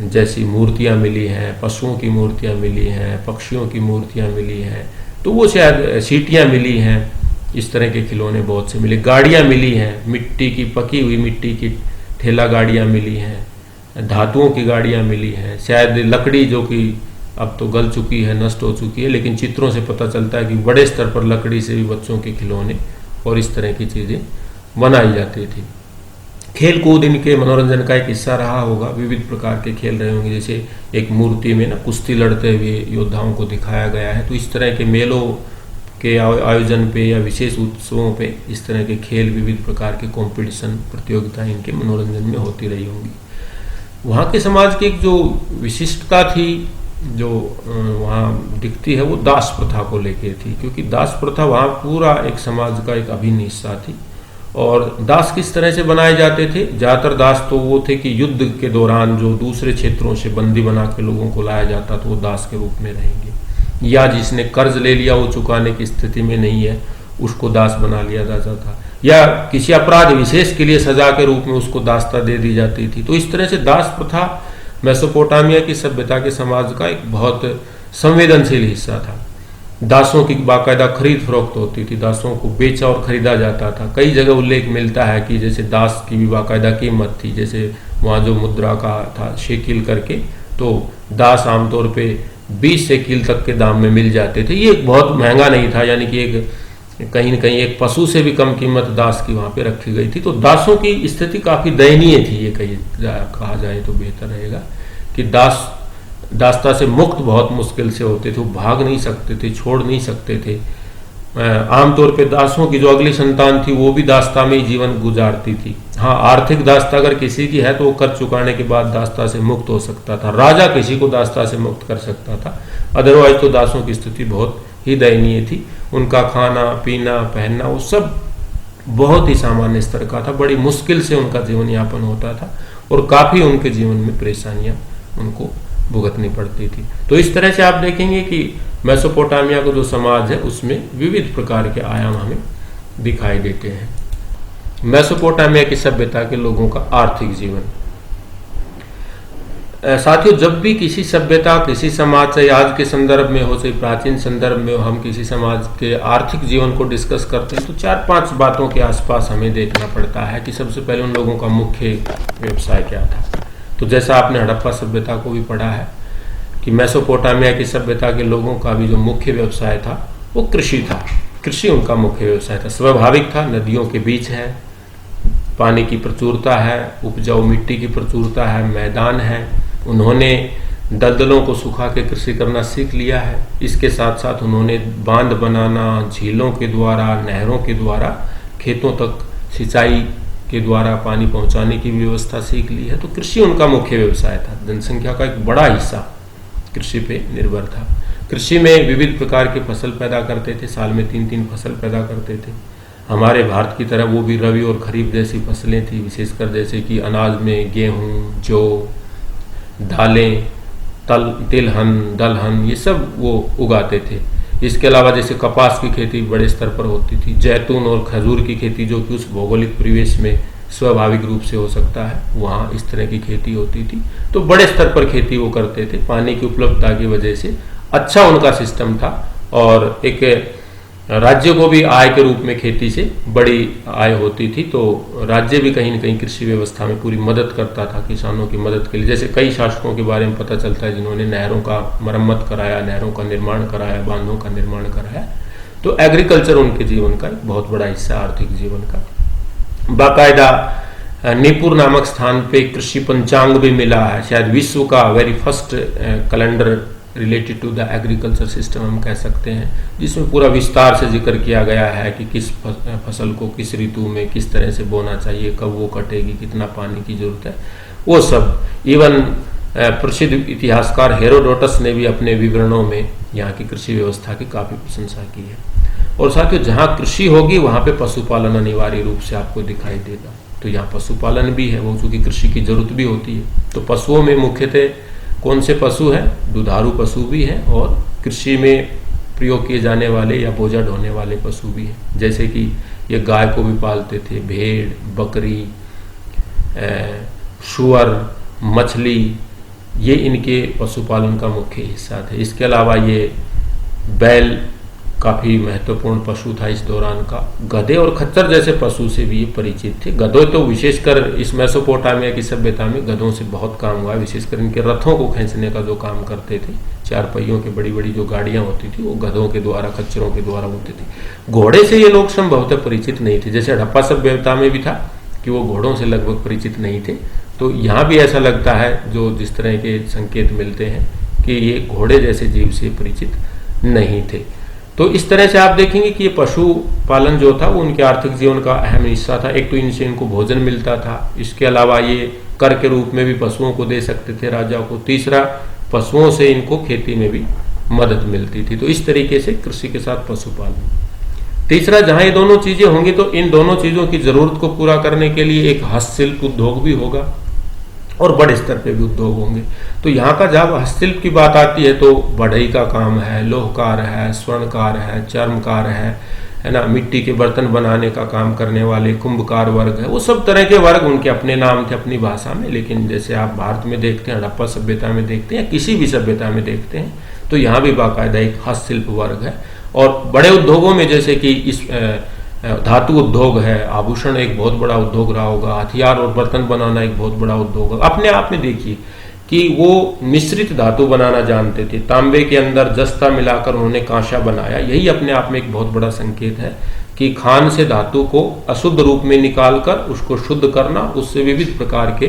जैसी मूर्तियां मिली हैं, पशुओं की मूर्तियां मिली हैं, पक्षियों की मूर्तियां मिली हैं, तो वो शायद सीटियां मिली हैं, इस तरह के खिलौने बहुत से मिले। गाड़ियां मिली हैं, मिट्टी की, पकी हुई मिट्टी की ठेला गाड़ियां मिली हैं, धातुओं की गाड़ियां मिली हैं, शायद लकड़ी जो कि अब तो गल चुकी है, नष्ट हो चुकी है, लेकिन चित्रों से पता चलता है कि बड़े स्तर पर लकड़ी से भी बच्चों के खिलौने और इस तरह की चीज़ें बनाई जाती थी। खेल कूद इनके मनोरंजन का एक हिस्सा रहा होगा, विविध प्रकार के खेल रहे होंगे। जैसे एक मूर्ति में ना कुश्ती लड़ते हुए योद्धाओं को दिखाया गया है, तो इस तरह के मेलों के आयोजन पे या विशेष उत्सवों पे इस तरह के खेल, विविध प्रकार के कंपटीशन, प्रतियोगिताएं इनके मनोरंजन में होती रही होंगी। वहाँ के समाज की एक जो विशिष्टता थी जो वहाँ दिखती है, वो दास प्रथा को लेके थी, क्योंकि दास प्रथा वहाँ पूरा एक समाज का एक अभिन्न हिस्सा थी। और दास किस तरह से बनाए जाते थे? ज़्यादातर दास तो वो थे कि युद्ध के दौरान जो दूसरे क्षेत्रों से बंदी बना के लोगों को लाया जाता तो वो दास के रूप में रहेंगे, या जिसने कर्ज ले लिया वो चुकाने की स्थिति में नहीं है उसको दास बना लिया जाता था, या किसी अपराध विशेष के लिए सजा के रूप में उसको दासता दे दी जाती थी। तो इस तरह से दास प्रथा मेसोपोटामिया की सभ्यता के समाज का एक बहुत संवेदनशील हिस्सा था। दासों की बाकायदा खरीद फरोख्त होती थी, दासों को बेचा और खरीदा जाता था। कई जगह उल्लेख मिलता है कि जैसे दास की भी बाकायदा कीमत थी, जैसे वहाँ जो मुद्रा का था शेकिल करके, तो दास आमतौर पे 20 शेकिल तक के दाम में मिल जाते थे। ये बहुत महंगा नहीं था, यानी कि एक कहीं न कहीं एक पशु से भी कम कीमत दास की वहाँ पे रखी गई थी। तो दासों की स्थिति काफ़ी दयनीय थी, ये कहा जाए तो बेहतर रहेगा कि दासता से मुक्त बहुत मुश्किल से होते थे, वो भाग नहीं सकते थे, छोड़ नहीं सकते थे। आमतौर पे दासों की जो अगली संतान थी वो भी दासता में ही जीवन गुजारती थी। हाँ, आर्थिक दासता अगर किसी की है तो वो कर चुकाने के बाद दासता से मुक्त हो सकता था, राजा किसी को दासता से मुक्त कर सकता था, अदरवाइज तो दासों की स्थिति बहुत ही दयनीय थी। उनका खाना पीना पहनना वो सब बहुत ही सामान्य स्तर का था, बड़ी मुश्किल से उनका जीवन यापन होता था और काफ़ी उनके जीवन में परेशानियां उनको भुगतनी पड़ती थी। तो इस तरह से आप देखेंगे कि मेसोपोटामिया का जो समाज है उसमें विविध प्रकार के आयाम हमें दिखाई देते हैं। मेसोपोटामिया की सभ्यता के लोगों का आर्थिक जीवन। साथियों, जब भी किसी सभ्यता, किसी समाज, चाहे आज के संदर्भ में हो चाहे प्राचीन संदर्भ में हो, हम किसी समाज के आर्थिक जीवन को डिस्कस करते हैं तो 4-5 बातों के आसपास हमें देखना पड़ता है कि सबसे पहले उन लोगों का मुख्य व्यवसाय क्या था। तो जैसा आपने हड़प्पा सभ्यता को भी पढ़ा है कि मेसोपोटामिया की सभ्यता के लोगों का भी जो मुख्य व्यवसाय था वो कृषि था। कृषि उनका मुख्य व्यवसाय था, स्वाभाविक था, नदियों के बीच है, पानी की प्रचुरता है, उपजाऊ मिट्टी की प्रचुरता है, मैदान है। उन्होंने दलदलों को सुखा के कृषि करना सीख लिया है। इसके साथ साथ उन्होंने बांध बनाना, झीलों के द्वारा, नहरों के द्वारा खेतों तक सिंचाई के द्वारा पानी पहुंचाने की व्यवस्था सीख ली है। तो कृषि उनका मुख्य व्यवसाय था। जनसंख्या का एक बड़ा हिस्सा कृषि पे निर्भर था। कृषि में विविध प्रकार की फसल पैदा करते थे, साल में 3-3 फसल पैदा करते थे। हमारे भारत की तरह वो भी रबी और खरीफ जैसी फसलें थी, विशेषकर जैसे कि अनाज में गेहूँ, जौ, दालें, तिलहन, दलहन, ये सब वो उगाते थे। इसके अलावा जैसे कपास की खेती बड़े स्तर पर होती थी, जैतून और खजूर की खेती जो कि उस भौगोलिक परिवेश में स्वाभाविक रूप से हो सकता है, वहाँ इस तरह की खेती होती थी। तो बड़े स्तर पर खेती वो करते थे। पानी की उपलब्धता की वजह से अच्छा उनका सिस्टम था और एक राज्य को भी आय के रूप में खेती से बड़ी आय होती थी। तो राज्य भी कहीं न कहीं कृषि व्यवस्था में पूरी मदद करता था किसानों की मदद के लिए। जैसे कई शासकों के बारे में पता चलता है जिन्होंने नहरों का मरम्मत कराया, नहरों का निर्माण कराया, बांधों का निर्माण कराया। तो एग्रीकल्चर उनके जीवन का एक बहुत बड़ा हिस्सा, आर्थिक जीवन का। बाकायदा निपुर नामक स्थान पे कृषि पंचांग भी मिला है, शायद विश्व का very first calendar related to the agriculture system हम कह सकते हैं, जिसमें पूरा विस्तार से जिक्र किया गया है कि किस फसल को किस ऋतु में किस तरह से बोना चाहिए, कब वो कटेगी, कितना पानी की जरूरत है, वो सब। इवन प्रसिद्ध इतिहासकार हेरोडोटस ने भी अपने विवरणों में यहाँ की कृषि व्यवस्था की काफी प्रशंसा की है। और साथियों, जहाँ कृषि होगी वहाँ पे पशुपालन अनिवार्य रूप से आपको दिखाई देगा। तो यहाँ पशुपालन भी है, वो चूंकि कृषि की जरूरत भी होती है। तो पशुओं में मुख्यतः कौन से पशु हैं? दुधारू पशु भी हैं और कृषि में प्रयोग किए जाने वाले या बोझा ढोने वाले पशु भी हैं। जैसे कि ये गाय को भी पालते थे, भेड़, बकरी, सूअर, मछली, ये इनके पशुपालन का मुख्य हिस्सा थे। इसके अलावा ये बैल काफी महत्वपूर्ण पशु था इस दौरान का। गधे और खच्चर जैसे पशु से भी ये परिचित थे। गधों तो विशेषकर इस मेसोपोटामिया की सभ्यता में गधों से बहुत काम हुआ, विशेषकर इनके रथों को खींचने का जो काम करते थे। 4 पहियों की बड़ी बड़ी जो गाड़ियां होती थी वो गधों के द्वारा, खच्चरों के द्वारा होती थी। घोड़े से ये लोग संभवतः परिचित नहीं थे, जैसे हड़प्पा सभ्यता में भी था कि वो घोड़ों से लगभग परिचित नहीं थे। तो यहाँ भी ऐसा लगता है, जो जिस तरह के संकेत मिलते हैं कि ये घोड़े जैसे जीव से परिचित नहीं थे। तो इस तरह से आप देखेंगे कि ये पशु पालन जो था वो उनके आर्थिक जीवन का अहम हिस्सा था। एक तो इनसे इनको भोजन मिलता था, इसके अलावा ये कर के रूप में भी पशुओं को दे सकते थे राजा को। तीसरा, पशुओं से इनको खेती में भी मदद मिलती थी। तो इस तरीके से कृषि के साथ पशुपालन। तीसरा, जहां ये दोनों चीजें होंगी तो इन दोनों चीजों की जरूरत को पूरा करने के लिए एक हस्तशिल्प उद्योग भी होगा और बड़े स्तर पे भी उद्योग होंगे। तो यहाँ का जब हस्तशिल्प की बात आती है तो बढ़ई का काम है, लोहकार है, स्वर्णकार है, चर्मकार है ना, मिट्टी के बर्तन बनाने का काम करने वाले कुंभकार वर्ग है। वो सब तरह के वर्ग, उनके अपने नाम थे अपनी भाषा में, लेकिन जैसे आप भारत में देखते हैं, हड़प्पा सभ्यता में देखते हैं, किसी भी सभ्यता में देखते हैं, तो यहाँ भी बाकायदा एक हस्तशिल्प वर्ग है। और बड़े उद्योगों में जैसे कि इस धातु उद्योग है, आभूषण एक बहुत बड़ा उद्योग रहा होगा, हथियार और बर्तन बनाना एक बहुत बड़ा उद्योग है। अपने आप में देखिए कि वो मिश्रित धातु बनाना जानते थे। तांबे के अंदर जस्ता मिलाकर उन्होंने कांसा बनाया। यही अपने आप में एक बहुत बड़ा संकेत है कि खान से धातु को अशुद्ध रूप में निकालकर उसको शुद्ध करना, उससे विविध प्रकार के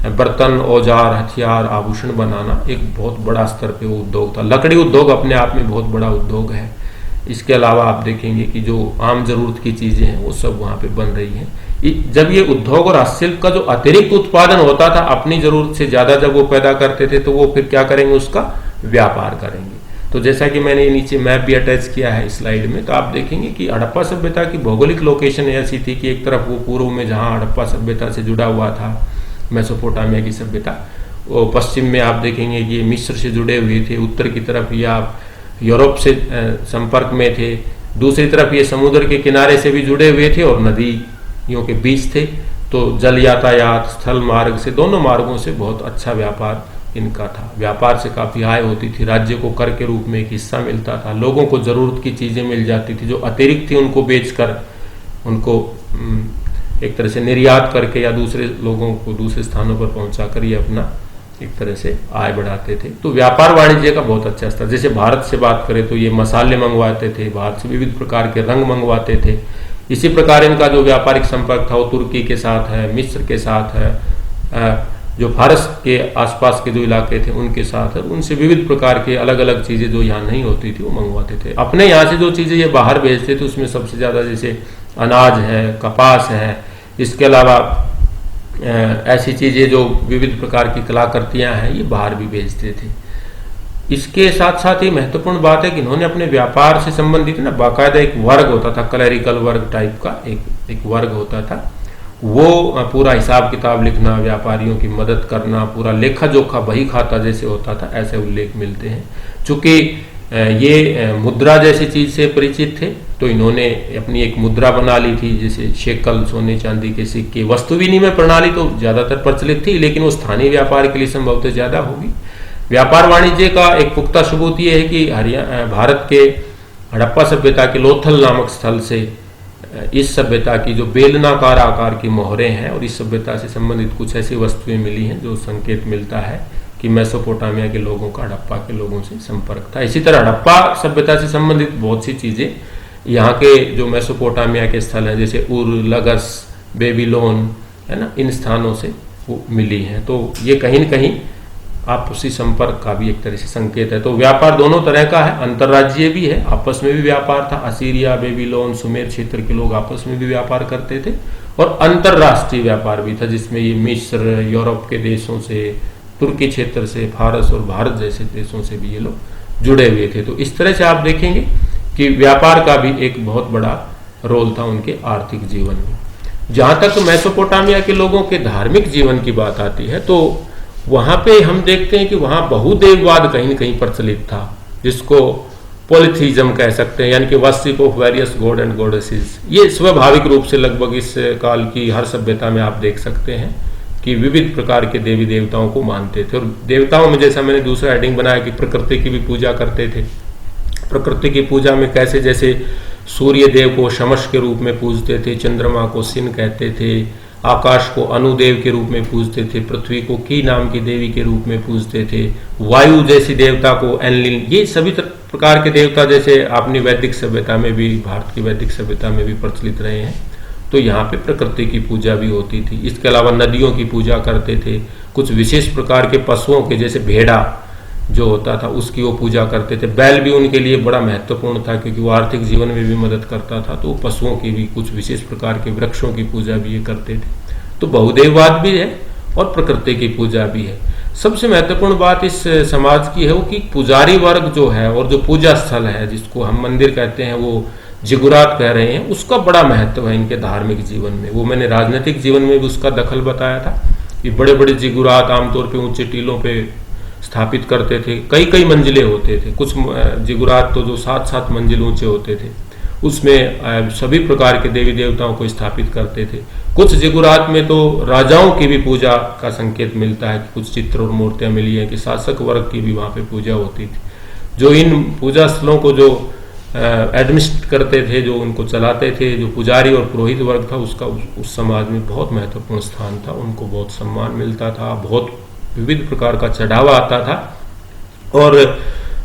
बर्तन, औजार, हथियार, आभूषण बनाना एक बहुत बड़ा स्तर पे वो उद्योग था। लकड़ी उद्योग अपने आप में बहुत बड़ा उद्योग है। इसके अलावा आप देखेंगे कि जो आम जरूरत की चीजें हैं वो सब वहां पे बन रही हैं। जब ये उद्योग और हस्तशिल्प का जो अतिरिक्त उत्पादन होता था, अपनी जरूरत से ज्यादा जब वो पैदा करते थे, तो वो फिर क्या करेंगे? उसका व्यापार करेंगे। तो जैसा कि मैंने नीचे मैप भी अटैच किया है स्लाइड में, तो आप देखेंगे कि हड़प्पा सभ्यता की भौगोलिक लोकेशन ऐसी थी कि एक तरफ वो पूर्व में जहाँ हड़प्पा सभ्यता से जुड़ा हुआ था मेसोपोटामिया की सभ्यता, वो पश्चिम में आप देखेंगे कि ये मिस्र से जुड़े हुए थे, उत्तर की तरफ ये आप यूरोप से संपर्क में थे, दूसरी तरफ ये समुद्र के किनारे से भी जुड़े हुए थे और नदियों के बीच थे। तो जल यातायात, स्थल मार्ग से, दोनों मार्गों से बहुत अच्छा व्यापार इनका था। व्यापार से काफी आय होती थी, राज्य को कर के रूप में एक हिस्सा मिलता था, लोगों को जरूरत की चीजें मिल जाती थी, जो अतिरिक्त थी उनको बेचकर, उनको एक तरह से निर्यात करके या दूसरे लोगों को दूसरे स्थानों पर पहुंचाकर ये अपना एक तरह से आय बढ़ाते थे। तो व्यापार वाणिज्य का बहुत अच्छा स्तर। जैसे भारत से बात करें तो ये मसाले मंगवाते थे, भारत से विविध प्रकार के रंग मंगवाते थे। इसी प्रकार इनका जो व्यापारिक संपर्क था वो तुर्की के साथ है, मिस्र के साथ है, जो फारस के आसपास के जो इलाके थे उनके साथ है। उनसे विविध प्रकार के अलग अलग चीजें जो यहाँ नहीं होती थी वो मंगवाते थे। अपने यहाँ से जो चीजें ये बाहर भेजते थे उसमें सबसे ज्यादा जैसे अनाज है, कपास है, इसके अलावा ऐसी चीजें जो विविध प्रकार की कलाकृतियां हैं ये बाहर भी भेजते थे। इसके साथ साथ ही महत्वपूर्ण बात है कि इन्होंने अपने व्यापार से संबंधित ना बाकायदा एक वर्ग होता था, क्लरिकल वर्ग टाइप का एक वर्ग होता था। वो पूरा हिसाब किताब लिखना, व्यापारियों की मदद करना, पूरा लेखा जोखा बही खाता जैसे होता था, ऐसे उल्लेख मिलते हैं। चूंकि ये मुद्रा जैसी चीज से परिचित थे तो इन्होंने अपनी एक मुद्रा बना ली थी, जैसे शेकल, सोने चांदी के सिक्के। वस्तु विनिमय प्रणाली तो ज्यादातर प्रचलित थी, लेकिन वो स्थानीय व्यापार के लिए संभवतः ज्यादा होगी। व्यापार वाणिज्य का एक पुख्ता सबूत ये है कि भारत के हड़प्पा सभ्यता के लोथल नामक स्थल से इस सभ्यता की जो बेलनाकार आकार की मोहरें हैं और इस सभ्यता से संबंधित कुछ ऐसी वस्तुएं मिली हैं जो संकेत मिलता है कि मेसोपोटामिया के लोगों का हड़प्पा के लोगों से संपर्क था। इसी तरह हड़प्पा सभ्यता से संबंधित बहुत सी चीजें यहाँ के जो मेसोपोटामिया के स्थल हैं, जैसे उर, लगस, बेबीलोन, है ना, इन स्थानों से वो मिली हैं। तो ये कहीं न कहीं आपसी संपर्क का भी एक तरह से संकेत है। तो व्यापार दोनों तरह का है, अंतर्राज्यीय भी है, आपस में भी व्यापार था। असीरिया, बेबीलोन, सुमेर क्षेत्र के लोग आपस में भी व्यापार करते थे, और अंतर्राष्ट्रीय व्यापार भी था, जिसमें ये मिस्र, यूरोप के देशों से, तुर्की क्षेत्र से, फारस और भारत जैसे देशों से भी ये लोग जुड़े हुए थे। तो इस तरह से आप देखेंगे कि व्यापार का भी एक बहुत बड़ा रोल था उनके आर्थिक जीवन में। जहां तक मेसोपोटामिया के लोगों के धार्मिक जीवन की बात आती है, तो वहां पे हम देखते हैं कि वहां बहुदेववाद कहीं न कहीं प्रचलित था, जिसको पॉलिथीज्म कह सकते हैं, यानी कि worship of various God and goddesses. ये स्वाभाविक रूप से लगभग इस काल की हर सभ्यता में आप देख सकते हैं कि विविध प्रकार के देवी देवताओं को मानते थे। और देवताओं में, जैसा मैंने दूसरा हेडिंग बनाया, कि प्रकृति की भी पूजा करते थे। प्रकृति की पूजा में कैसे, जैसे सूर्य देव को शमश के रूप में पूजते थे, चंद्रमा को सिन कहते थे, आकाश को अनुदेव के रूप में पूजते थे, पृथ्वी को की नाम की देवी के रूप में पूजते थे, वायु जैसी देवता को एनलिन, ये सभी प्रकार के देवता जैसे अपनी वैदिक सभ्यता में भी, भारत की वैदिक सभ्यता में भी प्रचलित रहे हैं। तो यहाँ पे प्रकृति की पूजा भी होती थी। इसके अलावा नदियों की पूजा करते थे, कुछ विशेष प्रकार के पशुओं के, जैसे भेड़ा जो होता था उसकी वो पूजा करते थे। बैल भी उनके लिए बड़ा महत्वपूर्ण था, क्योंकि वो आर्थिक जीवन में भी मदद करता था। तो पशुओं की भी, कुछ विशेष प्रकार के वृक्षों की पूजा भी ये करते थे। तो बहुदेववाद भी है और प्रकृति की पूजा भी है। सबसे महत्वपूर्ण बात इस समाज की है वो कि पुजारी वर्ग जो है और जो पूजा स्थल है, जिसको हम मंदिर कहते हैं, वो जिगुरात कह रहे हैं, उसका बड़ा महत्व है इनके धार्मिक जीवन में। वो मैंने राजनीतिक जीवन में भी उसका दखल बताया था कि बड़े बड़े जिगुरात आमतौर पे ऊंचे टीलों पे स्थापित करते थे, कई कई मंजिले होते थे। कुछ जिगुरात तो जो 7-7 मंजिल ऊंचे होते थे, उसमें सभी प्रकार के देवी देवताओं को स्थापित करते थे। कुछ जिगुरात में तो राजाओं की भी पूजा का संकेत मिलता है कि कुछ चित्र और मूर्तियां मिली है कि शासक वर्ग की भी वहां पे पूजा होती थी। जो इन पूजा स्थलों को जो एडमिनिस्ट्रेट करते थे, जो उनको चलाते थे, जो पुजारी और पुरोहित वर्ग था, उसका उस समाज में बहुत महत्वपूर्ण स्थान था। उनको बहुत सम्मान मिलता था, बहुत विविध प्रकार का चढ़ावा आता था। और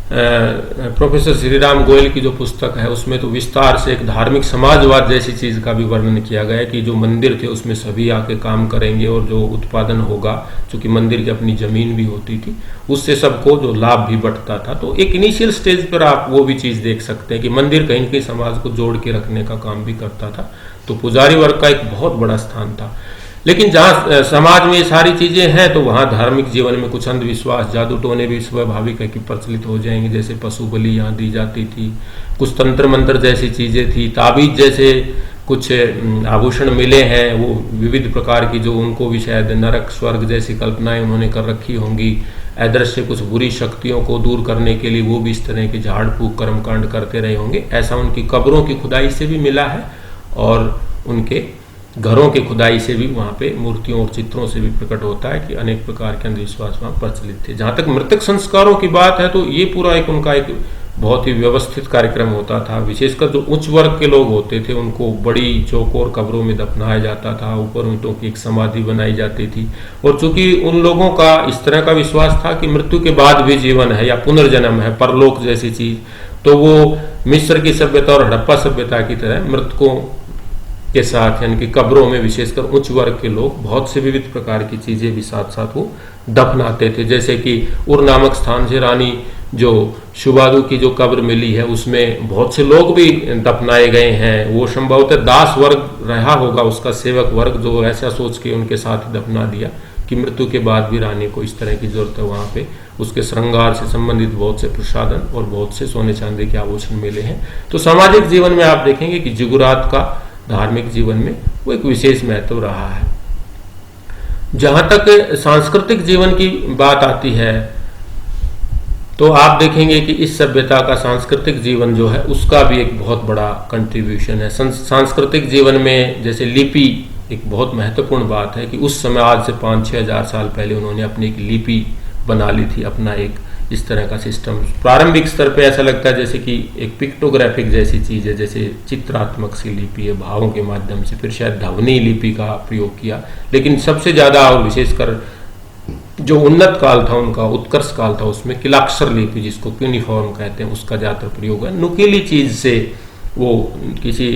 प्रोफेसर श्रीराम गोयल की जो पुस्तक है उसमें तो विस्तार से एक धार्मिक समाजवाद जैसी चीज का भी वर्णन किया गया है कि जो मंदिर थे उसमें सभी आके काम करेंगे और जो उत्पादन होगा, चूंकि मंदिर की अपनी जमीन भी होती थी, उससे सबको जो लाभ भी बंटता था। तो एक इनिशियल स्टेज पर आप वो भी चीज देख सकते हैं कि मंदिर कहीं न कहीं समाज को जोड़ के रखने का काम भी करता था। तो पुजारी वर्ग का एक बहुत बड़ा स्थान था। लेकिन जहाँ समाज में ये सारी चीजें हैं, तो वहाँ धार्मिक जीवन में कुछ अंधविश्वास, जादू टोने भी स्वाभाविक है कि प्रचलित हो जाएंगे। जैसे पशु बलि यहाँ दी जाती थी, कुछ तंत्र मंत्र जैसी चीजें थी, ताबीज जैसे कुछ आभूषण मिले हैं, वो विविध प्रकार की, जो उनको भी शायद नरक स्वर्ग जैसी कल्पनाएं उन्होंने कर रखी होंगी। अदृश्य कुछ बुरी शक्तियों को दूर करने के लिए वो भी इस तरह के झाड़ फूक कर्मकांड करते रहे होंगे। ऐसा उनकी कब्रों की खुदाई से भी मिला है और उनके घरों की खुदाई से भी वहाँ पे मूर्तियों और चित्रों से भी प्रकट होता है कि अनेक प्रकार के अंधविश्वास वहाँ प्रचलित थे। जहाँ तक मृतक संस्कारों की बात है, तो ये पूरा एक उनका एक बहुत ही व्यवस्थित कार्यक्रम होता था। विशेषकर जो उच्च वर्ग के लोग होते थे, उनको बड़ी चौकोर कब्रों में दफनाया जाता था, ऊपर ऊँटों की एक समाधि बनाई जाती थी। और चूंकि उन लोगों का इस तरह का विश्वास था कि मृत्यु के बाद भी जीवन है या पुनर्जन्म है, परलोक जैसी चीज, तो वो मिस्र की सभ्यता और हड़प्पा सभ्यता की तरह मृतकों के साथ, यानी कि कब्रों में विशेषकर उच्च वर्ग के लोग बहुत से विविध प्रकार की चीजें भी साथ साथ वो दफनाते थे। जैसे कि उर नामक स्थान से रानी जो शुबादू की जो कब्र मिली है, उसमें बहुत से लोग भी दफनाए गए हैं। वो संभवतः दास वर्ग रहा होगा, उसका सेवक वर्ग, जो ऐसा सोच के उनके साथ दफना दिया कि मृत्यु के बाद भी रानी को इस तरह की जरूरत है। वहां पे उसके श्रृंगार से संबंधित बहुत से प्रसाधन और बहुत से सोने चांदी के आभूषण मिले हैं। तो सामाजिक जीवन में आप देखेंगे कि जिगुरात का धार्मिक जीवन में वो एक विशेष महत्व रहा है। जहां तक सांस्कृतिक जीवन की बात आती है, तो आप देखेंगे कि इस सभ्यता का सांस्कृतिक जीवन जो है उसका भी एक बहुत बड़ा कंट्रीब्यूशन है। सांस्कृतिक जीवन में जैसे लिपि एक बहुत महत्वपूर्ण बात है कि उस समय आज से 5-6 हजार साल पहले उन्होंने अपनी एक लिपि बना ली थी, अपना एक इस तरह का सिस्टम। प्रारंभिक स्तर पे ऐसा लगता है जैसे कि एक पिक्टोग्राफिक जैसी चीज है, जैसे चित्रात्मक सी लिपि है भावों के माध्यम से, फिर शायद ध्वनि लिपि का प्रयोग किया। लेकिन सबसे ज्यादा और विशेषकर जो उन्नत काल था उनका, उत्कर्ष काल था, उसमें किलाक्षर लिपि जिसको क्यूनिफॉर्म कहते हैं, उसका ज्यादातर प्रयोग है। नुकीली चीज से वो किसी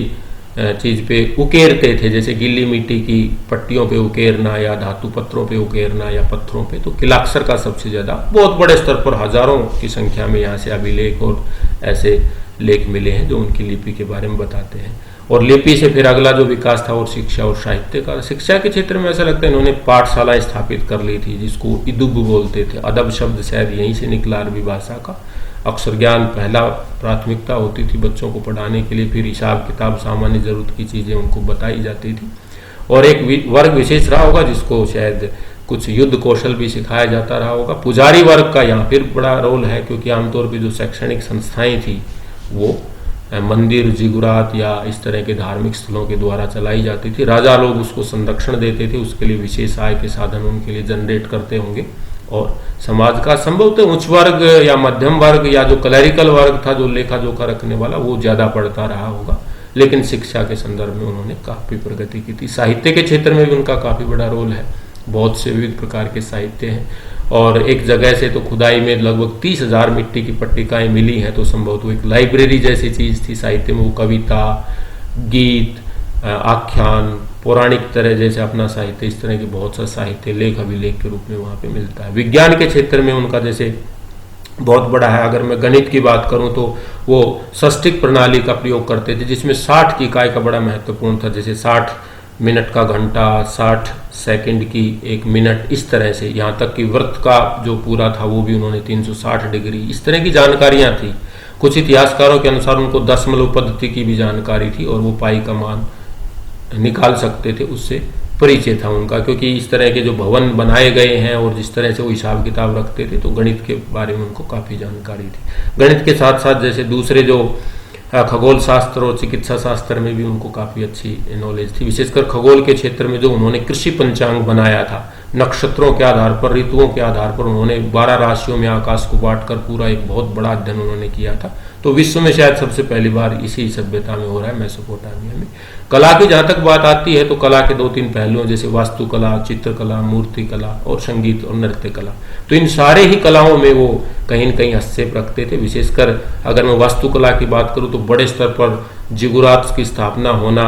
चीज़ पे उकेरते थे, जैसे गीली मिट्टी की पट्टियों पे उकेरना या धातु पत्रों पे उकेरना या पत्थरों पे, तो किलाक्सर का सबसे ज़्यादा बहुत बड़े स्तर पर हजारों की संख्या में यहाँ से अभिलेख और ऐसे लेख मिले हैं जो उनकी लिपि के बारे में बताते हैं। और लिपि से फिर अगला जो विकास था और शिक्षा और साहित्य का। शिक्षा के क्षेत्र में ऐसा लगता है इन्होंने पाठशालाएं स्थापित कर ली थी, जिसको इदुब बोलते थे। अदब शब्द शायद यहीं से निकला, अरबी भाषा का। अक्षर ज्ञान पहला प्राथमिकता होती थी बच्चों को पढ़ाने के लिए, फिर हिसाब किताब सामान्य जरूरत की चीज़ें उनको बताई जाती थी। और एक वर्ग विशेष रहा होगा जिसको शायद कुछ युद्ध कौशल भी सिखाया जाता रहा होगा। पुजारी वर्ग का यहाँ फिर बड़ा रोल है, क्योंकि आमतौर पर जो शैक्षणिक संस्थाएं थी वो मंदिर, जिगुरात या इस तरह के धार्मिक स्थलों के द्वारा चलाई जाती थी। राजा लोग उसको संरक्षण देते थे, उसके लिए विशेष आय के साधन उनके लिए जनरेट करते होंगे। और समाज का संभवतः उच्च वर्ग या मध्यम वर्ग या जो क्लरिकल वर्ग था, जो लेखा जोखा रखने वाला, वो ज़्यादा पढ़ता रहा होगा। लेकिन शिक्षा के संदर्भ में उन्होंने काफ़ी प्रगति की थी। साहित्य के क्षेत्र में भी उनका काफ़ी बड़ा रोल है। बहुत से विविध प्रकार के साहित्य हैं, और एक जगह से तो खुदाई में लगभग 30,000 मिट्टी की पट्टिकाएं मिली हैं, तो संभवतः एक लाइब्रेरी जैसी चीज़ थी साहित्य में। वो कविता, गीत, आख्यान, पौराणिक तरह जैसे अपना साहित्य, इस तरह के बहुत सा साहित्य लेख अभिलेख के रूप में वहाँ पे मिलता है। विज्ञान के क्षेत्र में उनका जैसे बहुत बड़ा है। अगर मैं गणित की बात करूं तो वो षष्टिक प्रणाली का प्रयोग करते थे, जिसमें 60 की इकाई का बड़ा महत्वपूर्ण था। जैसे 60 मिनट का घंटा, 60 सेकंड की 1 मिनट, इस तरह से, यहाँ तक कि वृत्त का जो पूरा था वो भी उन्होंने 360 डिग्री, इस तरह की जानकारियाँ थी। कुछ इतिहासकारों के अनुसार उनको दशमलव पद्धति की भी जानकारी थी, और वो पाई का मान निकाल सकते थे, उससे परिचय था उनका। क्योंकि इस तरह के जो भवन बनाए गए हैं और जिस तरह से वो हिसाब किताब रखते थे, तो गणित के बारे में उनको काफ़ी जानकारी थी। गणित के साथ साथ जैसे दूसरे जो खगोल शास्त्र और चिकित्सा शास्त्र में भी उनको काफ़ी अच्छी नॉलेज थी। विशेषकर खगोल के क्षेत्र में जो उन्होंने कृषि पंचांग बनाया था, नक्षत्रों के आधार पर, ऋतुओं के आधार पर उन्होंने 12 राशियों में आकाश को बांटकर पूरा एक बहुत बड़ा अध्ययन उन्होंने किया था। तो विश्व में शायद सबसे पहली बार इसी सभ्यता में हो रहा है, मेसोपोटामिया में। कला की जहाँ तक बात आती है तो कला के 2-3 पहलुओं, जैसे वास्तुकला, चित्रकला, मूर्ति कला और संगीत और नृत्य कला, तो इन सारे ही कलाओं में वो कहीं न कहीं हस्तक्षेप रखते थे। विशेषकर अगर मैं वास्तुकला की बात करूँ तो बड़े स्तर पर जिगुरात की स्थापना होना,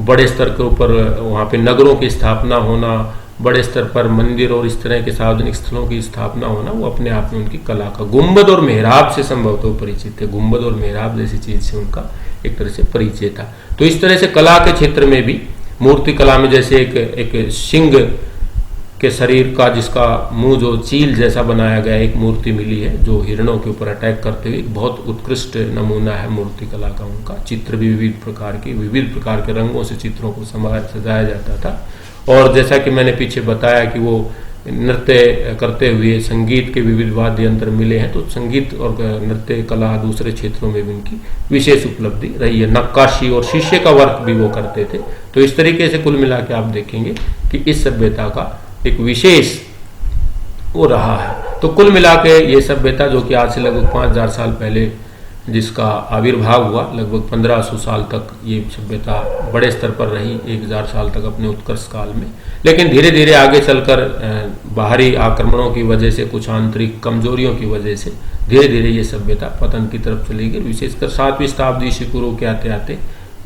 बड़े स्तर के ऊपर वहाँ पे नगरों की स्थापना होना, बड़े स्तर पर मंदिर और इस तरह के सार्वजनिक स्थलों की स्थापना होना, वो अपने आप में उनकी कला का, गुंबद और मेहराब से संभवतः परिचित थे। गुंबद और मेहराब जैसी चीज से उनका एक तरह से परिचय था। तो इस तरह से कला के क्षेत्र में भी, मूर्ति कला में जैसे एक सिंह के शरीर का, जिसका मुंह जो चील जैसा बनाया गया, एक मूर्ति मिली है जो हिरणों के ऊपर अटैक करते हुए, एक बहुत उत्कृष्ट नमूना है मूर्ति कला का उनका। चित्र भी विविध प्रकार के रंगों से चित्रों को सजाया जाता था। और जैसा कि मैंने पीछे बताया कि वो नृत्य करते हुए संगीत के विविध वाद्य यंत्र मिले हैं, तो संगीत और नृत्य कला दूसरे क्षेत्रों में भी उनकी विशेष उपलब्धि रही है। नक्काशी और शीशे का वर्क भी वो करते थे। तो इस तरीके से कुल मिला के आप देखेंगे कि इस सभ्यता का एक विशेष वो रहा है। तो कुल मिला के ये सभ्यता, जो कि आज से लगभग 5000 साल पहले जिसका आविर्भाव हुआ, लगभग 1500 साल तक ये सभ्यता बड़े स्तर पर रही, 1000 साल तक अपने उत्कर्ष काल में। लेकिन धीरे धीरे आगे चलकर बाहरी आक्रमणों की वजह से, कुछ आंतरिक कमजोरियों की वजह से धीरे धीरे ये सभ्यता पतन की तरफ चली गई। विशेषकर 7वीं शताब्दी ईस्वी पूर्व के आते आते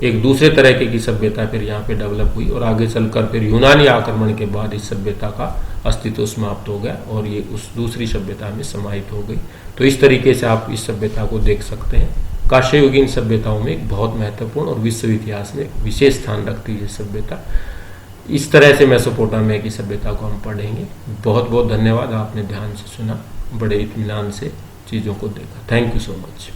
एक दूसरे तरह की सभ्यता फिर यहाँ पे डेवलप हुई, और आगे चलकर फिर यूनानी आक्रमण के बाद इस सभ्यता का अस्तित्व समाप्त हो गया और ये उस दूसरी सभ्यता में समाहित हो गई। तो इस तरीके से आप इस सभ्यता को देख सकते हैं। कांस्ययुगीन सभ्यताओं में एक बहुत महत्वपूर्ण और विश्व इतिहास में विशेष स्थान रखती है सभ्यता। इस तरह से मेसोपोटामिया की सभ्यता को हम पढ़ेंगे। बहुत बहुत धन्यवाद, आपने ध्यान से सुना, बड़े इत्मीनान से चीज़ों को देखा। Thank you so much.